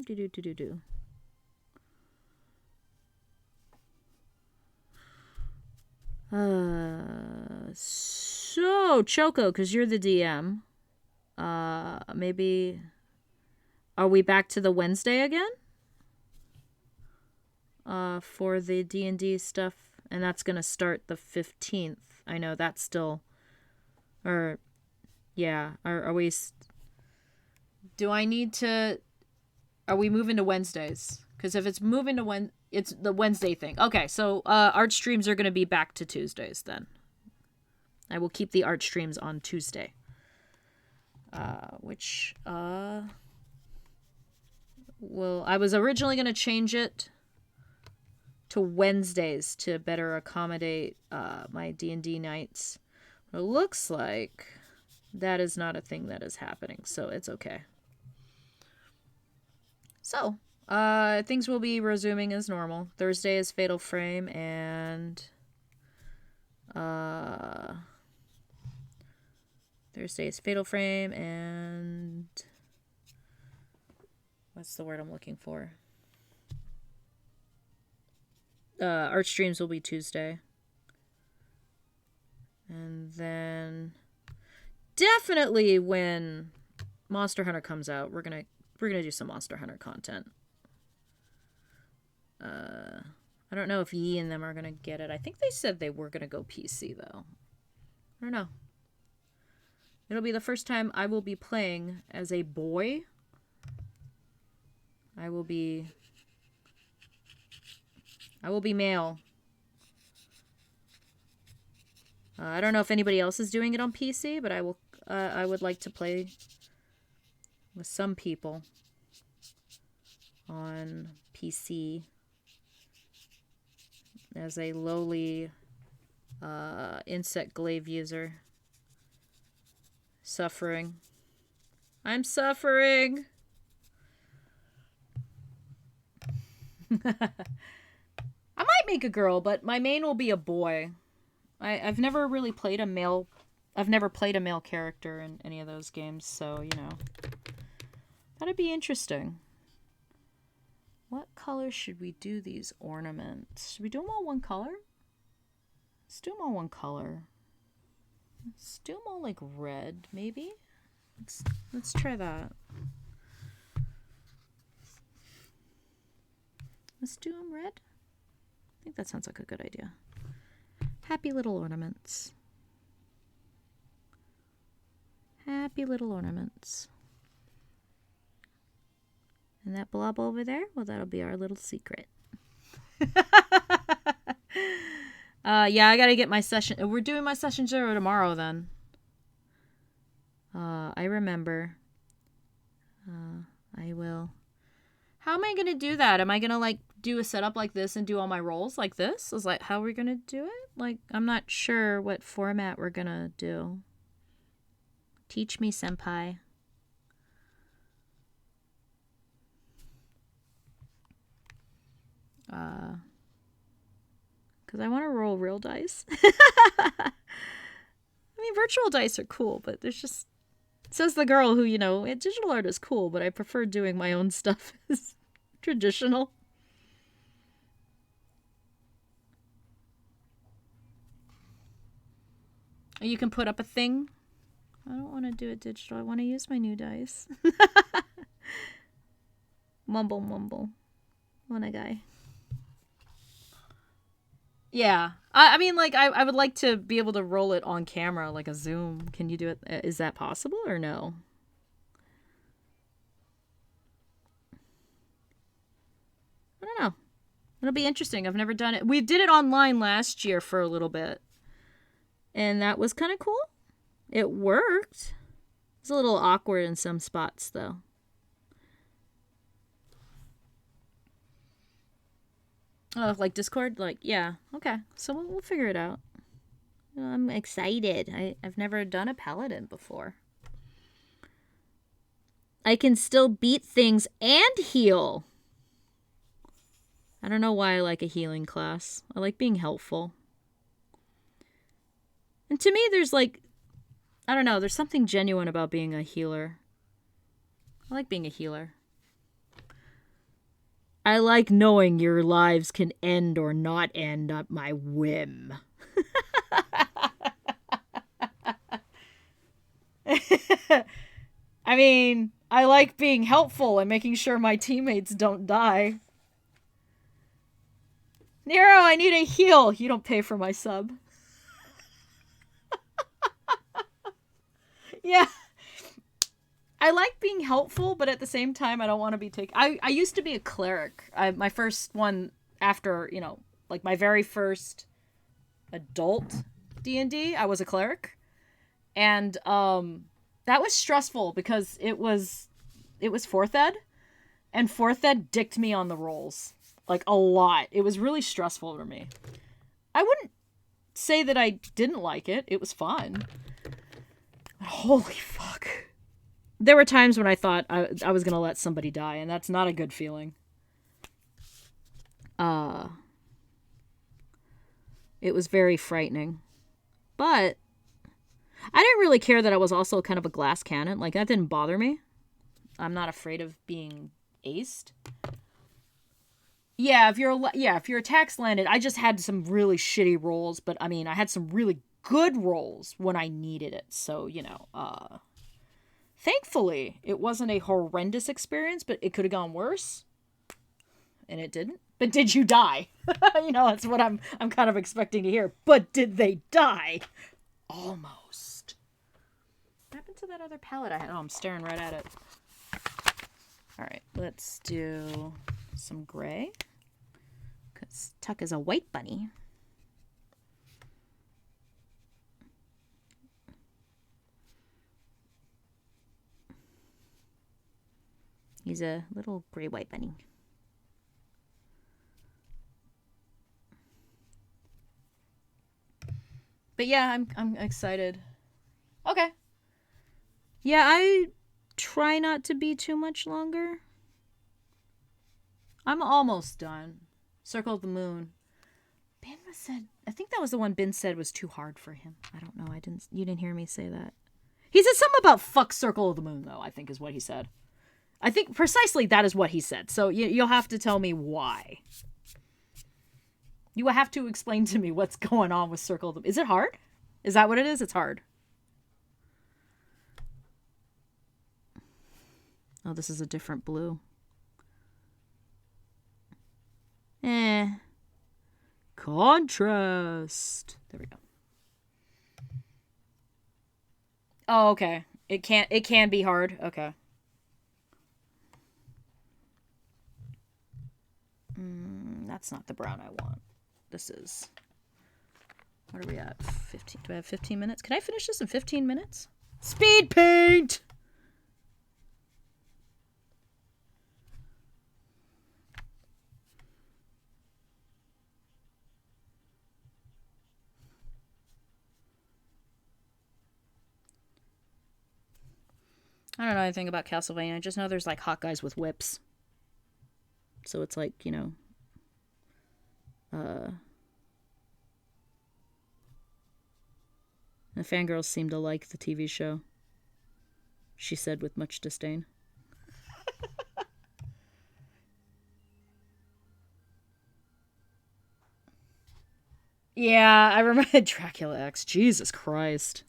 Do. So Choco, because you're the DM. Maybe. Are we back to the Wednesday again? For the D&D stuff, and that's gonna start the 15th. I know that's still. Or, yeah. Are we? Do I need to? Are we moving to Wednesdays? Because if it's moving to it's the Wednesday thing. Okay, so art streams are going to be back to Tuesdays then. I will keep the art streams on Tuesday. Which, I was originally going to change it to Wednesdays to better accommodate my D&D nights. But it looks like that is not a thing that is happening, so it's okay. So, things will be resuming as normal. Thursday is Fatal Frame, and what's the word I'm looking for? Art streams will be Tuesday. And then definitely when Monster Hunter comes out, we're gonna do some Monster Hunter content. I don't know if Yi and them are gonna get it. I think they said they were gonna go PC though. I don't know. It'll be the first time I will be playing as a boy. I will be male. I don't know if anybody else is doing it on PC, but I would like to play with some people on PC as a lowly insect glaive user. Suffering. I'm suffering! I might make a girl, but my main will be a boy. I've never really played a male... I've never played a male character in any of those games, so, you know. That'd be interesting. What color should we do these ornaments? Should we do them all one color? Let's do them all one color. Let's do them all like red, maybe? Let's try that. Let's do them red. I think that sounds like a good idea. Happy little ornaments. Happy little ornaments. And that blob over there, well, that'll be our little secret. Yeah, I gotta get my session. We're doing my session 0 tomorrow then. I remember. I will. How am I gonna do that? Am I gonna like do a setup like this and do all my rolls like this? I was like, how are we gonna do it? Like, I'm not sure what format we're gonna do. Teach me, senpai. Because I want to roll real dice. I mean, virtual dice are cool, but there's just... Says the girl who, digital art is cool, but I prefer doing my own stuff as traditional. You can put up a thing. I don't want to do it digital. I want to use my new dice. Mumble, mumble. Wanna guy. Yeah. I mean, like, I would like to be able to roll it on camera, like a Zoom. Can you do it? Is that possible or no? I don't know. It'll be interesting. I've never done it. We did it online last year for a little bit. And that was kind of cool. It worked. It's a little awkward in some spots, though. Oh, like Discord? Like, yeah. Okay. So we'll figure it out. I'm excited. I've never done a paladin before. I can still beat things and heal. I don't know why I like a healing class. I like being helpful. And to me, there's like, I don't know, there's something genuine about being a healer. I like being a healer. I like knowing your lives can end or not end at my whim. I mean, I like being helpful and making sure my teammates don't die. Nero, I need a heal. You don't pay for my sub. Yeah. I like being helpful, but at the same time, I don't want to be taken. I used to be a cleric. My first one after, like my very first adult D&D, I was a cleric. And that was stressful because it was 4th ed. And 4th ed dicked me on the rolls. Like, a lot. It was really stressful for me. I wouldn't say that I didn't like it. It was fun. Holy fuck. There were times when I thought I was going to let somebody die, and that's not a good feeling. It was very frightening. But I didn't really care that I was also kind of a glass cannon. Like, that didn't bother me. I'm not afraid of being aced. Yeah, if your attacks landed, I just had some really shitty rolls, but I mean, I had some really good rolls when I needed it. So, thankfully, it wasn't a horrendous experience, but it could have gone worse. And it didn't. But did you die? That's what I'm kind of expecting to hear. But did they die? Almost. What happened to that other palette I had? Oh, I'm staring right at it. All right, let's do some gray. Because Tuck is a white bunny. He's a little gray white bunny. But yeah, I'm excited. Okay. Yeah, I try not to be too much longer. I'm almost done. Circle of the Moon. Ben said, I think that was the one Ben said was too hard for him. I don't know. You didn't hear me say that. He said something about fuck Circle of the Moon, though, I think is what he said. I think precisely that is what he said. So you'll have to tell me why. You will have to explain to me what's going on with Circle of the Moon. Is it hard? Is that what it is? It's hard. Oh, this is a different blue. Contrast. There we go. Oh, okay. It can be hard. Okay. That's not the brown I want. This is... What are we at? 15. Do I have 15 minutes? Can I finish this in 15 minutes? Speed paint! I don't know anything about Castlevania. I just know there's like hot guys with whips. So it's like, The fangirls seem to like the TV show, she said with much disdain. Yeah, I remember Dracula X. Jesus Christ.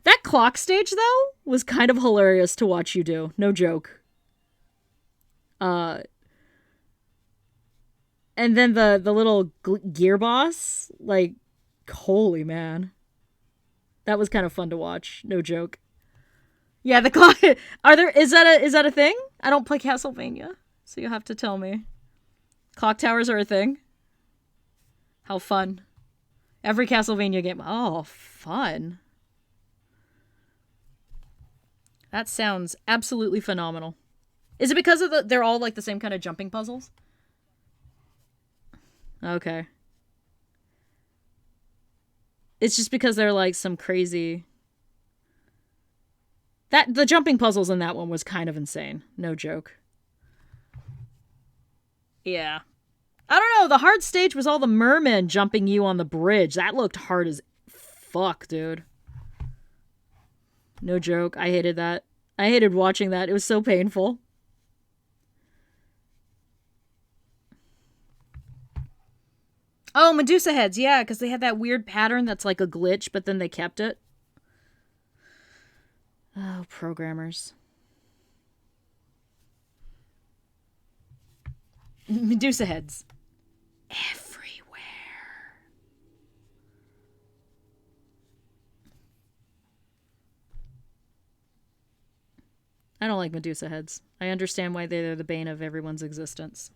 That clock stage, though, was kind of hilarious to watch you do. No joke. And then the little gear boss, like, holy man. That was kind of fun to watch. No joke. Yeah, the clock. Is that a thing? I don't play Castlevania, so you'll have to tell me. Clock towers are a thing? How fun. Every Castlevania game. Oh, fun. That sounds absolutely phenomenal. Is it because of they're all like the same kind of jumping puzzles? Okay. It's just because they're like some crazy... The jumping puzzles in that one was kind of insane. No joke. Yeah. I don't know, the hard stage was all the mermen jumping you on the bridge. That looked hard as fuck, dude. No joke. I hated that. I hated watching that. It was so painful. Oh, Medusa heads. Yeah, because they had that weird pattern that's like a glitch, but then they kept it. Oh, programmers. Medusa heads. Everywhere. I don't like Medusa heads. I understand why they're the bane of everyone's existence.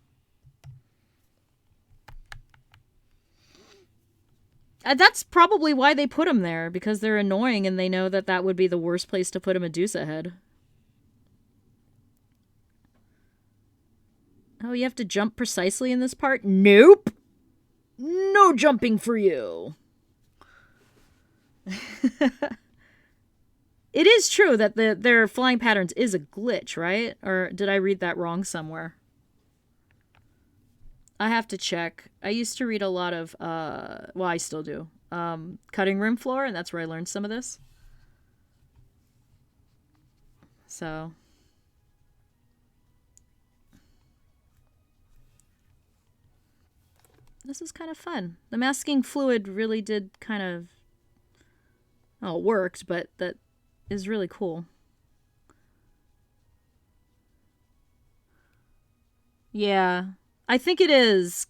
That's probably why they put them there, because they're annoying and they know that that would be the worst place to put a Medusa head. Oh, you have to jump precisely in this part? Nope! No jumping for you! It is true that their flying patterns is a glitch, right? Or did I read that wrong somewhere? I have to check. I used to read a lot of, well, I still do, Cutting Room Floor, and that's where I learned some of this. So. This is kind of fun. The masking fluid really did kind of, well, it worked, but that is really cool. Yeah. I think it is.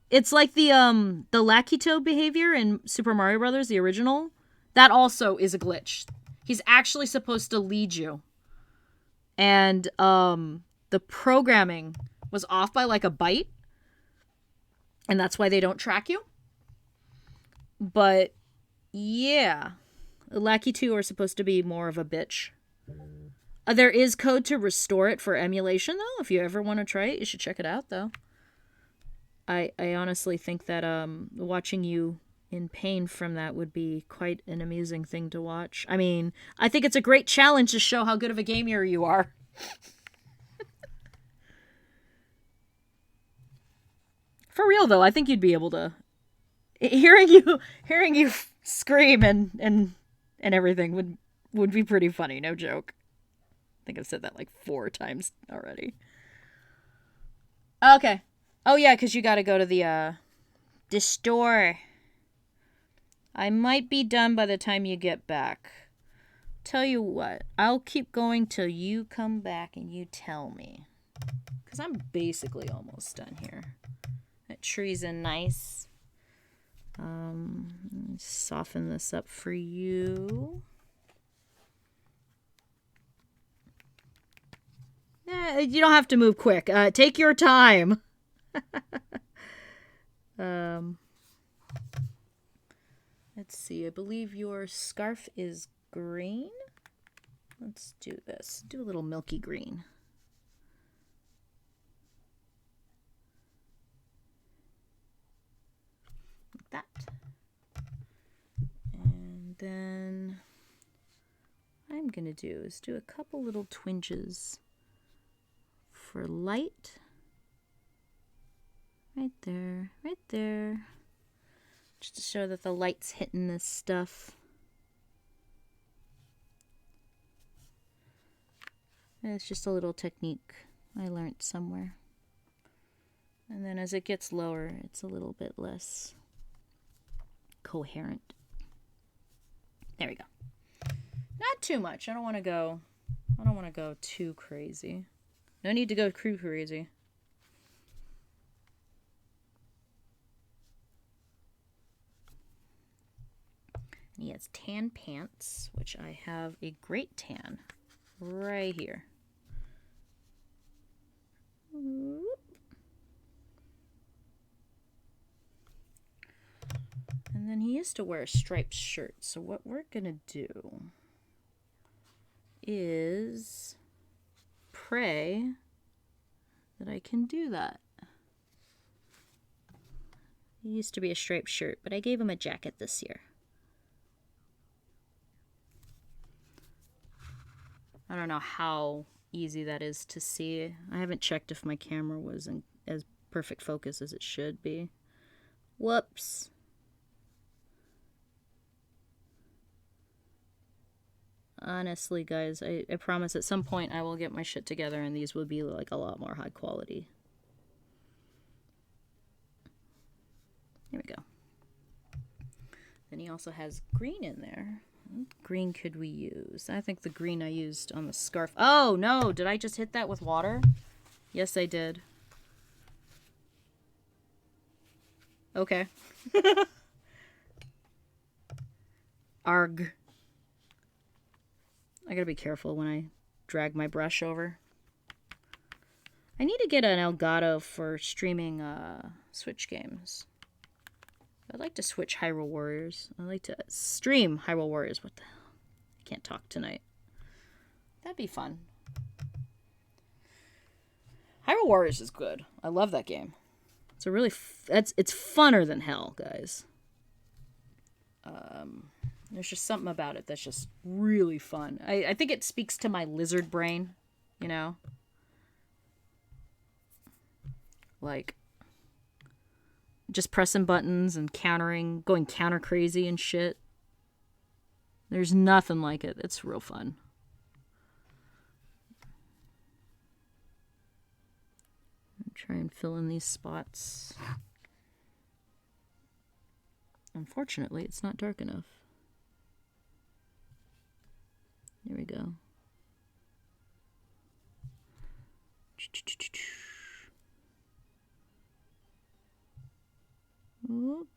It's like the Lakitu behavior in Super Mario Brothers, the original. That also is a glitch. He's actually supposed to lead you. And the programming was off by like a byte. And that's why they don't track you. But yeah. Lakitu are supposed to be more of a bitch. There is code to restore it for emulation, though. If you ever want to try it, you should check it out, though. I honestly think that watching you in pain from that would be quite an amusing thing to watch. I mean, I think it's a great challenge to show how good of a gamer you are. For real, though, I think you'd be able to... Hearing you scream and everything would be pretty funny, no joke. I think I've said that like 4 times already. Okay. Oh, yeah, because you got to go to the store. I might be done by the time you get back. Tell you what, I'll keep going till you come back and you tell me. Because I'm basically almost done here. That tree's in nice. Soften this up for you. You don't have to move quick. Take your time. Let's see. I believe your scarf is green. Let's do this. Do a little milky green. Like that. And then what I'm going to do is do a couple little twinges for light. Right there, right there. Just to show that the light's hitting this stuff. It's just a little technique I learned somewhere. And then as it gets lower, it's a little bit less coherent. There we go. Not too much. I don't want to go too crazy. No need to go too crazy. And he has tan pants, which I have a great tan right here. And then he used to wear a striped shirt. So what we're going to do is pray that I can do that. He used to be a striped shirt, but I gave him a jacket this year. I don't know how easy that is to see. I haven't checked if my camera was in as perfect focus as it should be. Whoops. Honestly, guys, I promise at some point I will get my shit together and these will be like a lot more high quality. Here we go. Then he also has green in there. What green could we use? I think the green I used on the scarf. Oh, no! Did I just hit that with water? Yes, I did. Okay. Arg. I gotta be careful when I drag my brush over. I need to get an Elgato for streaming Switch games. I'd like to switch Hyrule Warriors. I'd like to stream Hyrule Warriors. What the hell? I can't talk tonight. That'd be fun. Hyrule Warriors is good. I love that game. It's a really... it's funner than hell, guys. There's just something about it that's just really fun. I think it speaks to my lizard brain, you know? Like, just pressing buttons and countering, going counter crazy and shit. There's nothing like it. It's real fun. Try and fill in these spots. Unfortunately, it's not dark enough. There we go. Oop.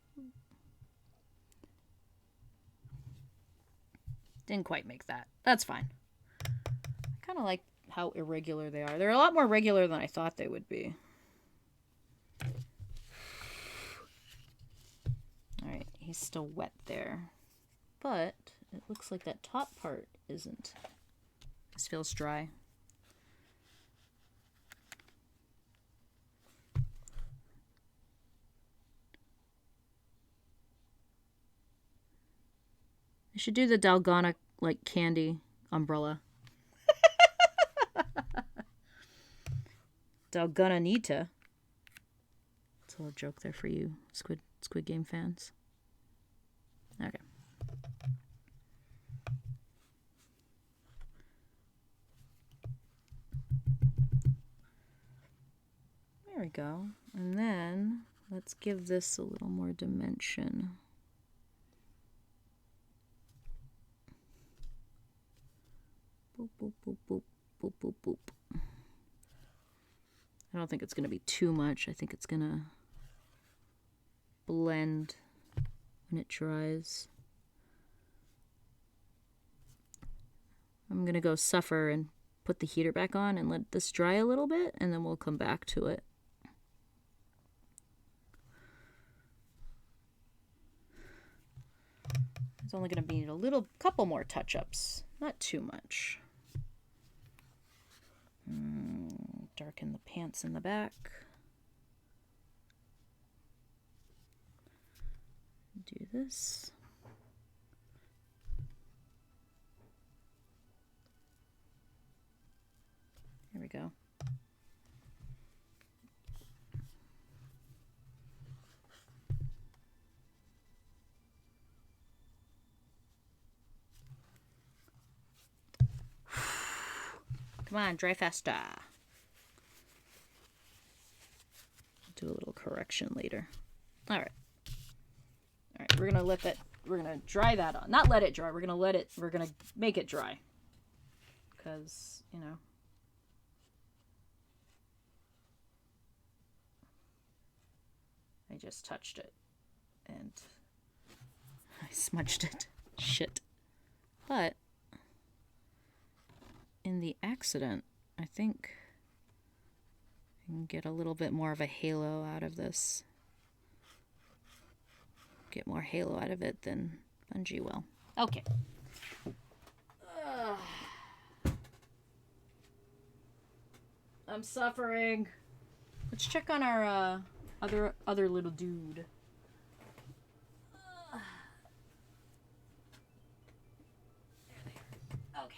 Didn't quite make that. That's fine. I kind of like how irregular they are. They're a lot more regular than I thought they would be. Alright, he's still wet there. But it looks like that top part isn't. This feels dry. I should do the Dalgona, like, candy umbrella. Dalgonanita. That's a little joke there for you, Squid Game fans. Okay. There we go. And then let's give this a little more dimension. Boop, boop, boop, boop, boop, boop, boop. I don't think it's going to be too much. I think it's going to blend when it dries. I'm going to go suffer and put the heater back on and let this dry a little bit, and then we'll come back to it. It's only going to be a couple more touch-ups. Not too much. Darken the pants in the back. Do this. There we go. Come on, dry faster. Do a little correction later. All right. All right, we're gonna dry that on. Not let it dry. We're gonna make it dry. Because, you know. I just touched it. And I smudged it. Shit. But in the accident, I think I can get a little bit more of a halo out of this. Get more halo out of it than Bungie will. Okay. I'm suffering. Let's check on our other little dude. Okay.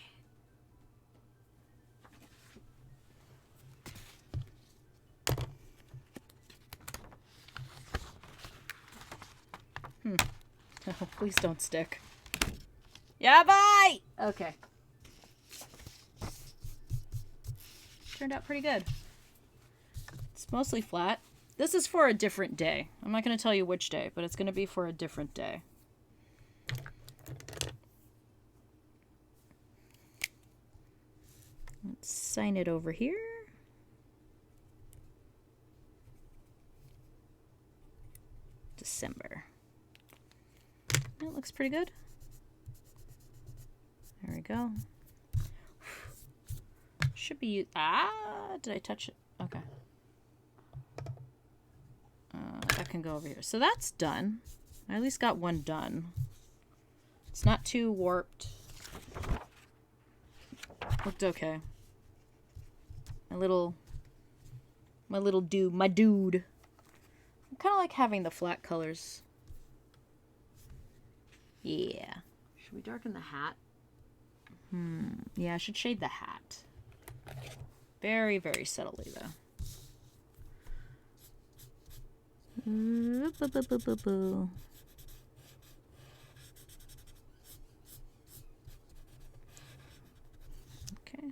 Oh, please don't stick. Yeah, bye! Okay. Turned out pretty good. It's mostly flat. This is for a different day. I'm not going to tell you which day, but it's going to be for a different day. Let's sign it over here. December. That looks pretty good. There we go. Should be... did I touch it? Okay. That can go over here. So that's done. I at least got one done. It's not too warped. Looked okay. My dude. I kind of like having the flat colors. Yeah. Should we darken the hat? Yeah, I should shade the hat. Very, very subtly, though. Okay.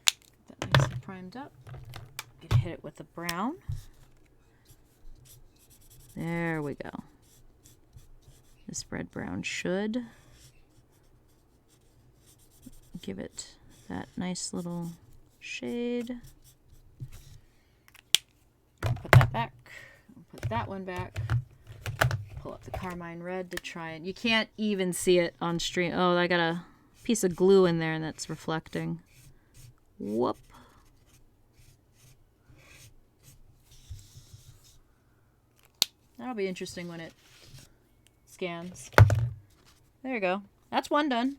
Get that nice and primed up. Gonna hit it with the brown. There we go. This red brown should give it that nice little shade. Put that back. Put that one back. Pull up the carmine red to try it. You can't even see it on stream. Oh, I got a piece of glue in there and that's reflecting. Whoop. That'll be interesting when it scans. There you go. That's one done.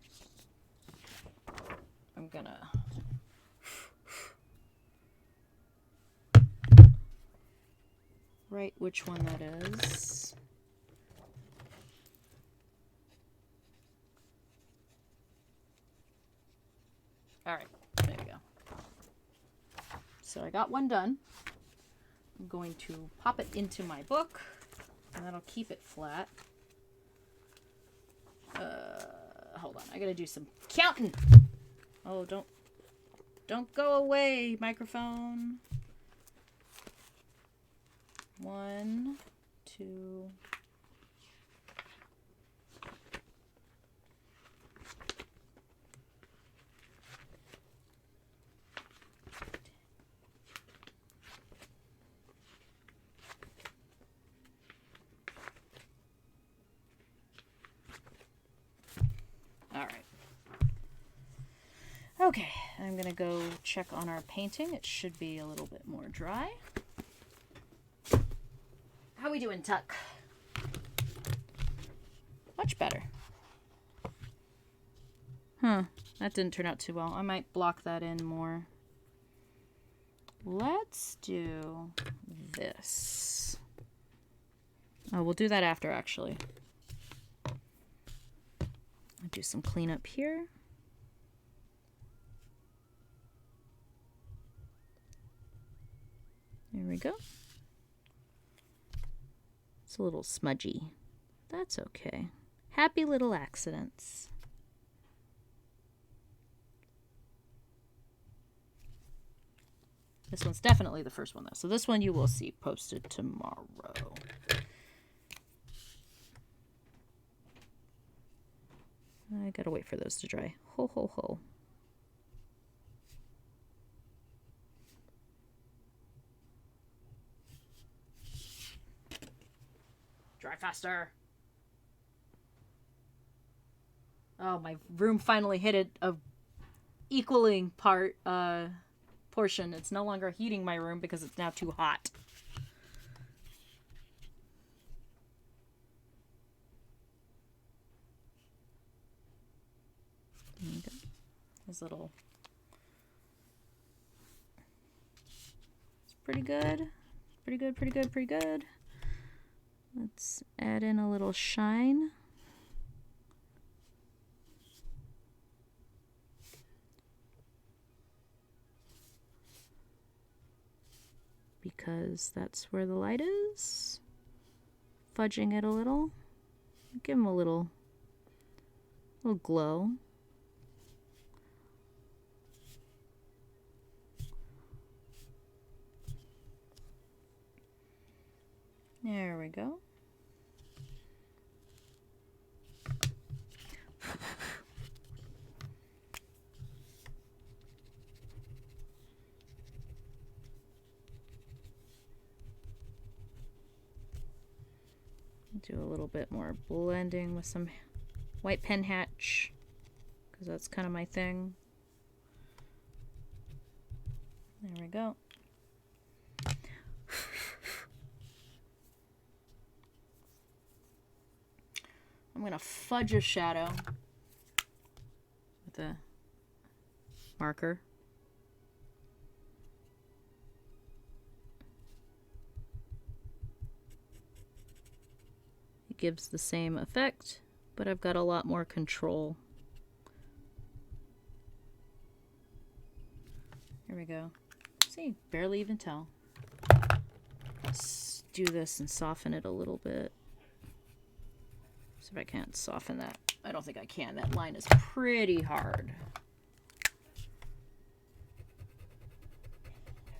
I'm gonna... write which one that is. Alright, there we go. So I got one done. I'm going to pop it into my book, and that'll keep it flat. Hold on, I gotta do some counting. Oh, don't go away, microphone. 1, 2. All right. Okay, I'm gonna go check on our painting. It should be a little bit more dry. How we doing, Tuck? Much better. That didn't turn out too well. I might block that in more. Let's do this. Oh, we'll do that after, actually. I'll do some cleanup here. There we go. It's a little smudgy. That's okay. Happy little accidents. This one's definitely the first one, though. So this one you will see posted tomorrow. I gotta wait for those to dry. Ho, ho, ho. Dry faster. Oh, my room finally hit a equaling portion. It's no longer heating my room because it's now too hot. There you go. This little... It's pretty good. Pretty good, pretty good, pretty good. Let's add in a little shine. Because that's where the light is. Fudging it a little. Give him a little glow. There we go. Do a little bit more blending with some white pen hatch, because that's kind of my thing. There we go. I'm going to fudge a shadow with a marker. It gives the same effect, but I've got a lot more control. There we go. See, barely even tell. Let's do this and soften it a little bit. See if I can't soften that. I don't think I can. That line is pretty hard.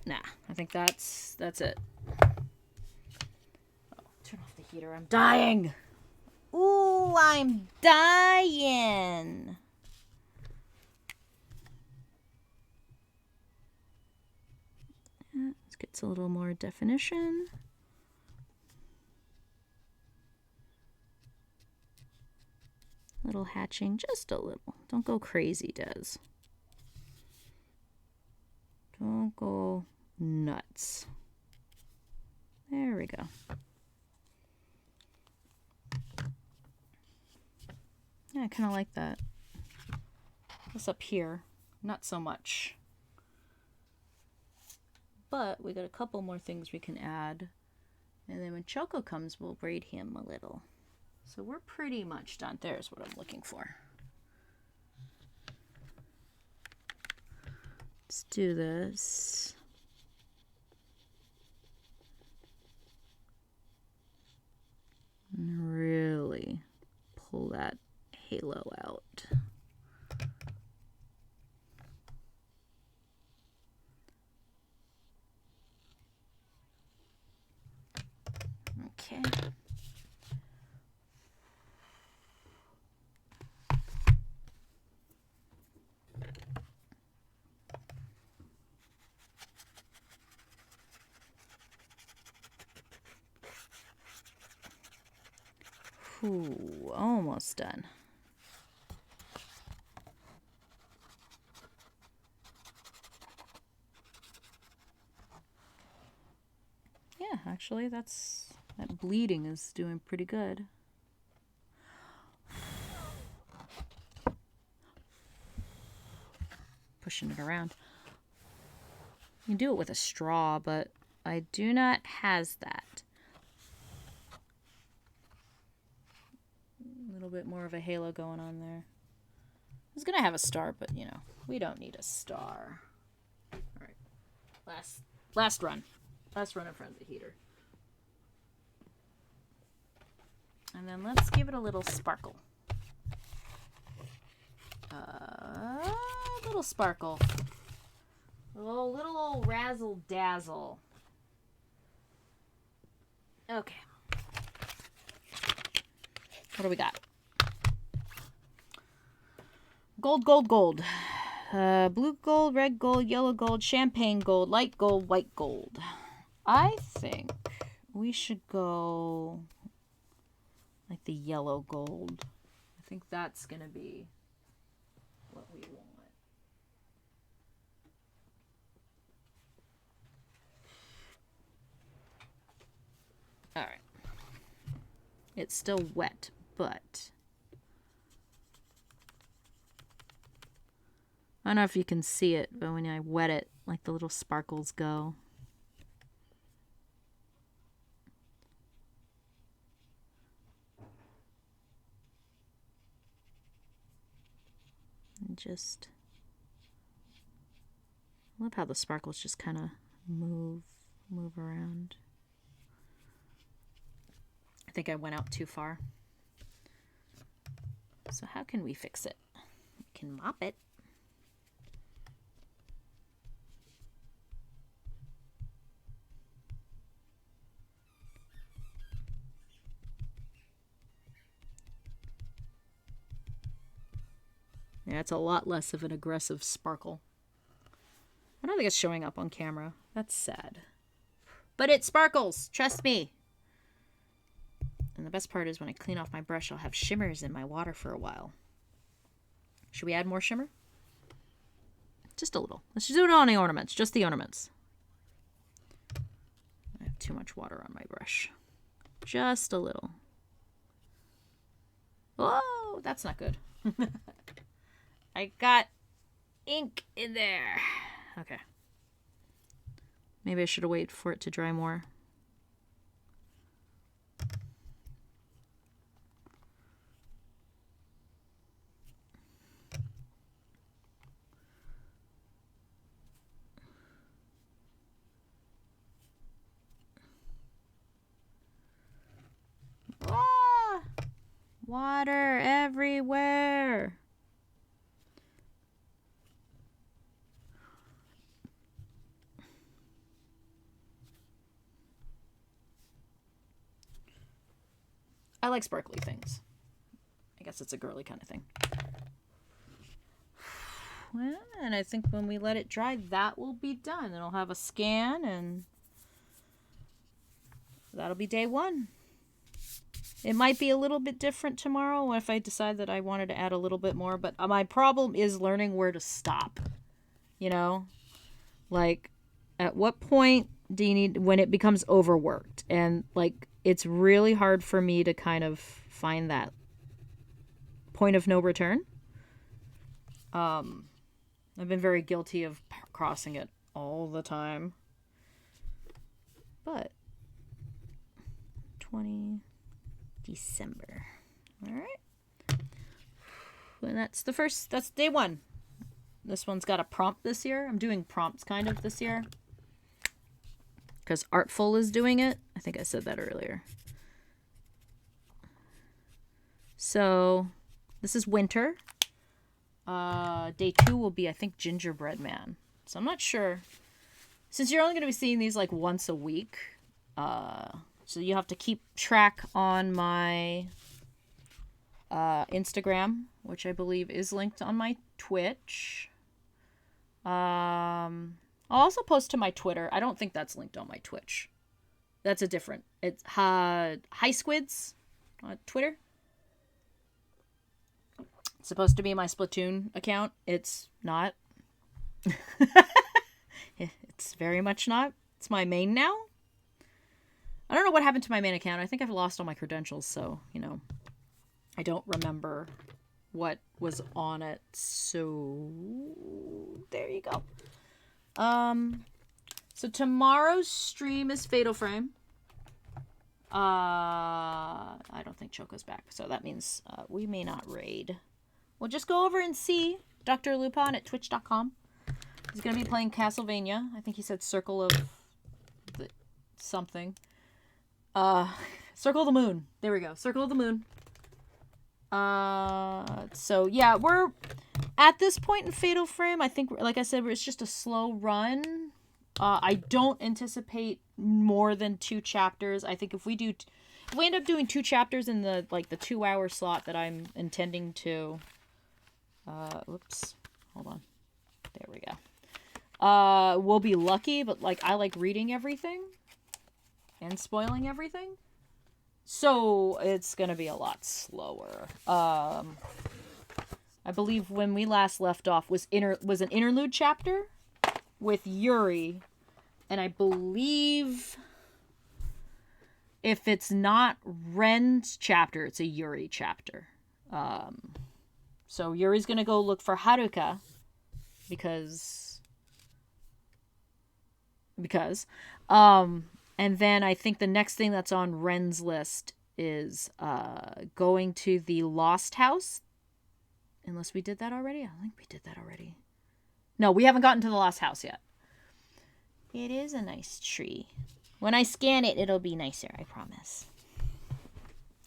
Nah, I think that's it. Oh, turn off the heater. I'm dying. Ooh, I'm dying. Yeah, let's get a little more definition. Little hatching, just a little. Don't go crazy, Des. Don't go nuts. There we go. Yeah, I kind of like that. This up here, not so much. But we got a couple more things we can add. And then when Choco comes, we'll braid him a little. So we're pretty much done. There's what I'm looking for. Let's do this. And really pull that halo out. Okay. Ooh, almost done. Yeah, actually, that bleeding is doing pretty good. Pushing it around. You can do it with a straw, but I do not has that. A little bit more of a halo going on there. I was gonna have a star, but you know, we don't need a star. All right, last run in front of the heater, and then let's give it a little sparkle. A little sparkle. Oh, little old razzle dazzle. Okay. What do we got? Gold, gold, gold. Blue gold, red gold, yellow gold, champagne gold, light gold, white gold. I think we should go like the yellow gold. I think that's going to be what we want. All right. It's still wet, but I don't know if you can see it, but when I wet it, like the little sparkles go. And just, I love how the sparkles just kind of move around. I think I went out too far. So how can we fix it? We can mop it. Yeah, it's a lot less of an aggressive sparkle. I don't think it's showing up on camera. That's sad. But it sparkles! Trust me! And the best part is when I clean off my brush, I'll have shimmers in my water for a while. Should we add more shimmer? Just a little. Let's just do it on the ornaments. Just the ornaments. I have too much water on my brush. Just a little. Oh, that's not good. I got ink in there. Okay. Maybe I should have waited for it to dry more. Ah! Water everywhere. I like sparkly things. I guess it's a girly kind of thing. Well, and I think when we let it dry, that will be done. It'll have a scan, and that'll be day one. It might be a little bit different tomorrow if I decide that I wanted to add a little bit more, but my problem is learning where to stop. You know? Like, at what point do you need, when it becomes overworked? And, like, it's really hard for me to kind of find that point of no return. I've been very guilty of crossing it all the time. But 20 December. All right. And that's day one. This one's got a prompt this year. I'm doing prompts kind of this year, because Artfol is doing it. I think I said that earlier. So this is winter. Day 2 will be, I think, Gingerbread Man. So I'm not sure. Since you're only going to be seeing these like once a week, so you have to keep track on my Instagram, which I believe is linked on my Twitch. I'll also post to my Twitter. I don't think that's linked on my Twitch. That's a different. It's High Squids on Twitter. It's supposed to be my Splatoon account. It's not. It's very much not. It's my main now. I don't know what happened to my main account. I think I've lost all my credentials, so, you know, I don't remember what was on it. So there you go. So tomorrow's stream is Fatal Frame. I don't think Choco's back, so that means we may not raid. We'll just go over and see Dr. Lupin at twitch.com. He's going to be playing Castlevania. I think he said Circle of the something. Circle of the Moon. There we go. Circle of the Moon. So yeah, At this point in Fatal Frame, I think, like I said, it's just a slow run. I don't anticipate more than 2 chapters. I think if we end up doing 2 chapters in the 2-hour slot that I'm intending to, oops, hold on, there we go. We'll be lucky, but like I like reading everything and spoiling everything, so it's gonna be a lot slower. I believe when we last left off was an interlude chapter with Yuri, and I believe if it's not Ren's chapter, it's a Yuri chapter. So Yuri's gonna go look for Haruka because and then I think the next thing that's on Ren's list is going to the Lost House. Unless we did that already? I think we did that already. No, we haven't gotten to the Lost House yet. It is a nice tree. When I scan it, it'll be nicer, I promise.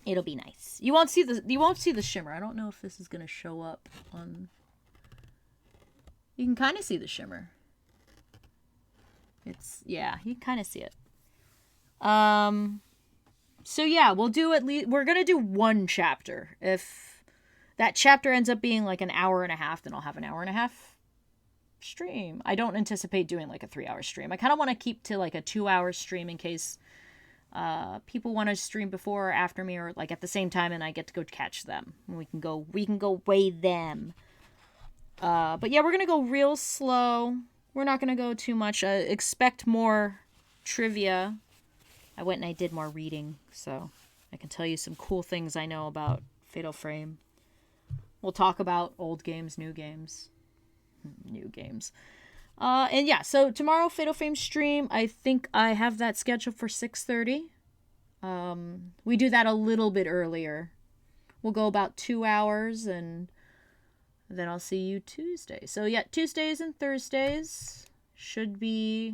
It'll be nice. You won't see the shimmer. I don't know if this is going to show up on... You can kind of see the shimmer. Yeah, you can kind of see it. So yeah, we're going to do 1 chapter. If that chapter ends up being like an hour and a half, then I'll have an hour and a half stream. I don't anticipate doing like a 3-hour stream. I kind of want to keep to like a 2-hour stream in case people want to stream before or after me, or like at the same time, and I get to go catch them. And we can go weigh them. But yeah, we're gonna go real slow. We're not gonna go too much. Expect more trivia. I went and I did more reading, so I can tell you some cool things I know about Fatal Frame. We'll talk about old games, new games. And yeah, so tomorrow, Fatal Frame stream, I think I have that scheduled for 6:30. We do that a little bit earlier. We'll go about 2 hours, and then I'll see you Tuesday. So yeah, Tuesdays and Thursdays should be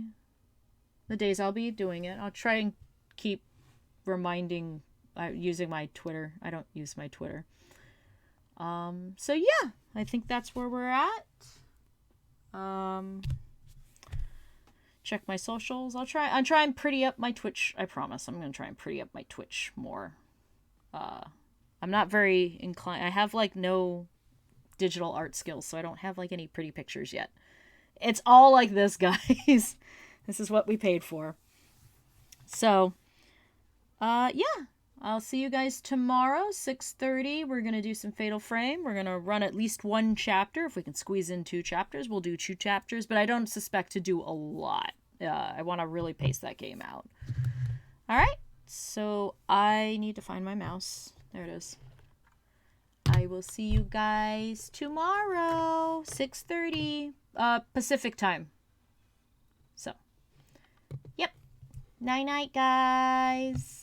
the days I'll be doing it. I'll try and keep reminding, using my Twitter. I don't use my Twitter. So yeah, I think that's where we're at. Check my socials. I'm try and pretty up my Twitch. I promise. I'm going to try and pretty up my Twitch more. I'm not very inclined. I have like no digital art skills, so I don't have like any pretty pictures yet. It's all like this, guys. This is what we paid for. So, yeah. I'll see you guys tomorrow, 6:30. We're going to do some Fatal Frame. We're going to run at least 1 chapter. If we can squeeze in 2 chapters, we'll do 2 chapters. But I don't suspect to do a lot. I want to really pace that game out. All right. So I need to find my mouse. There it is. I will see you guys tomorrow, 6:30 Pacific time. So, yep. Night-night, guys.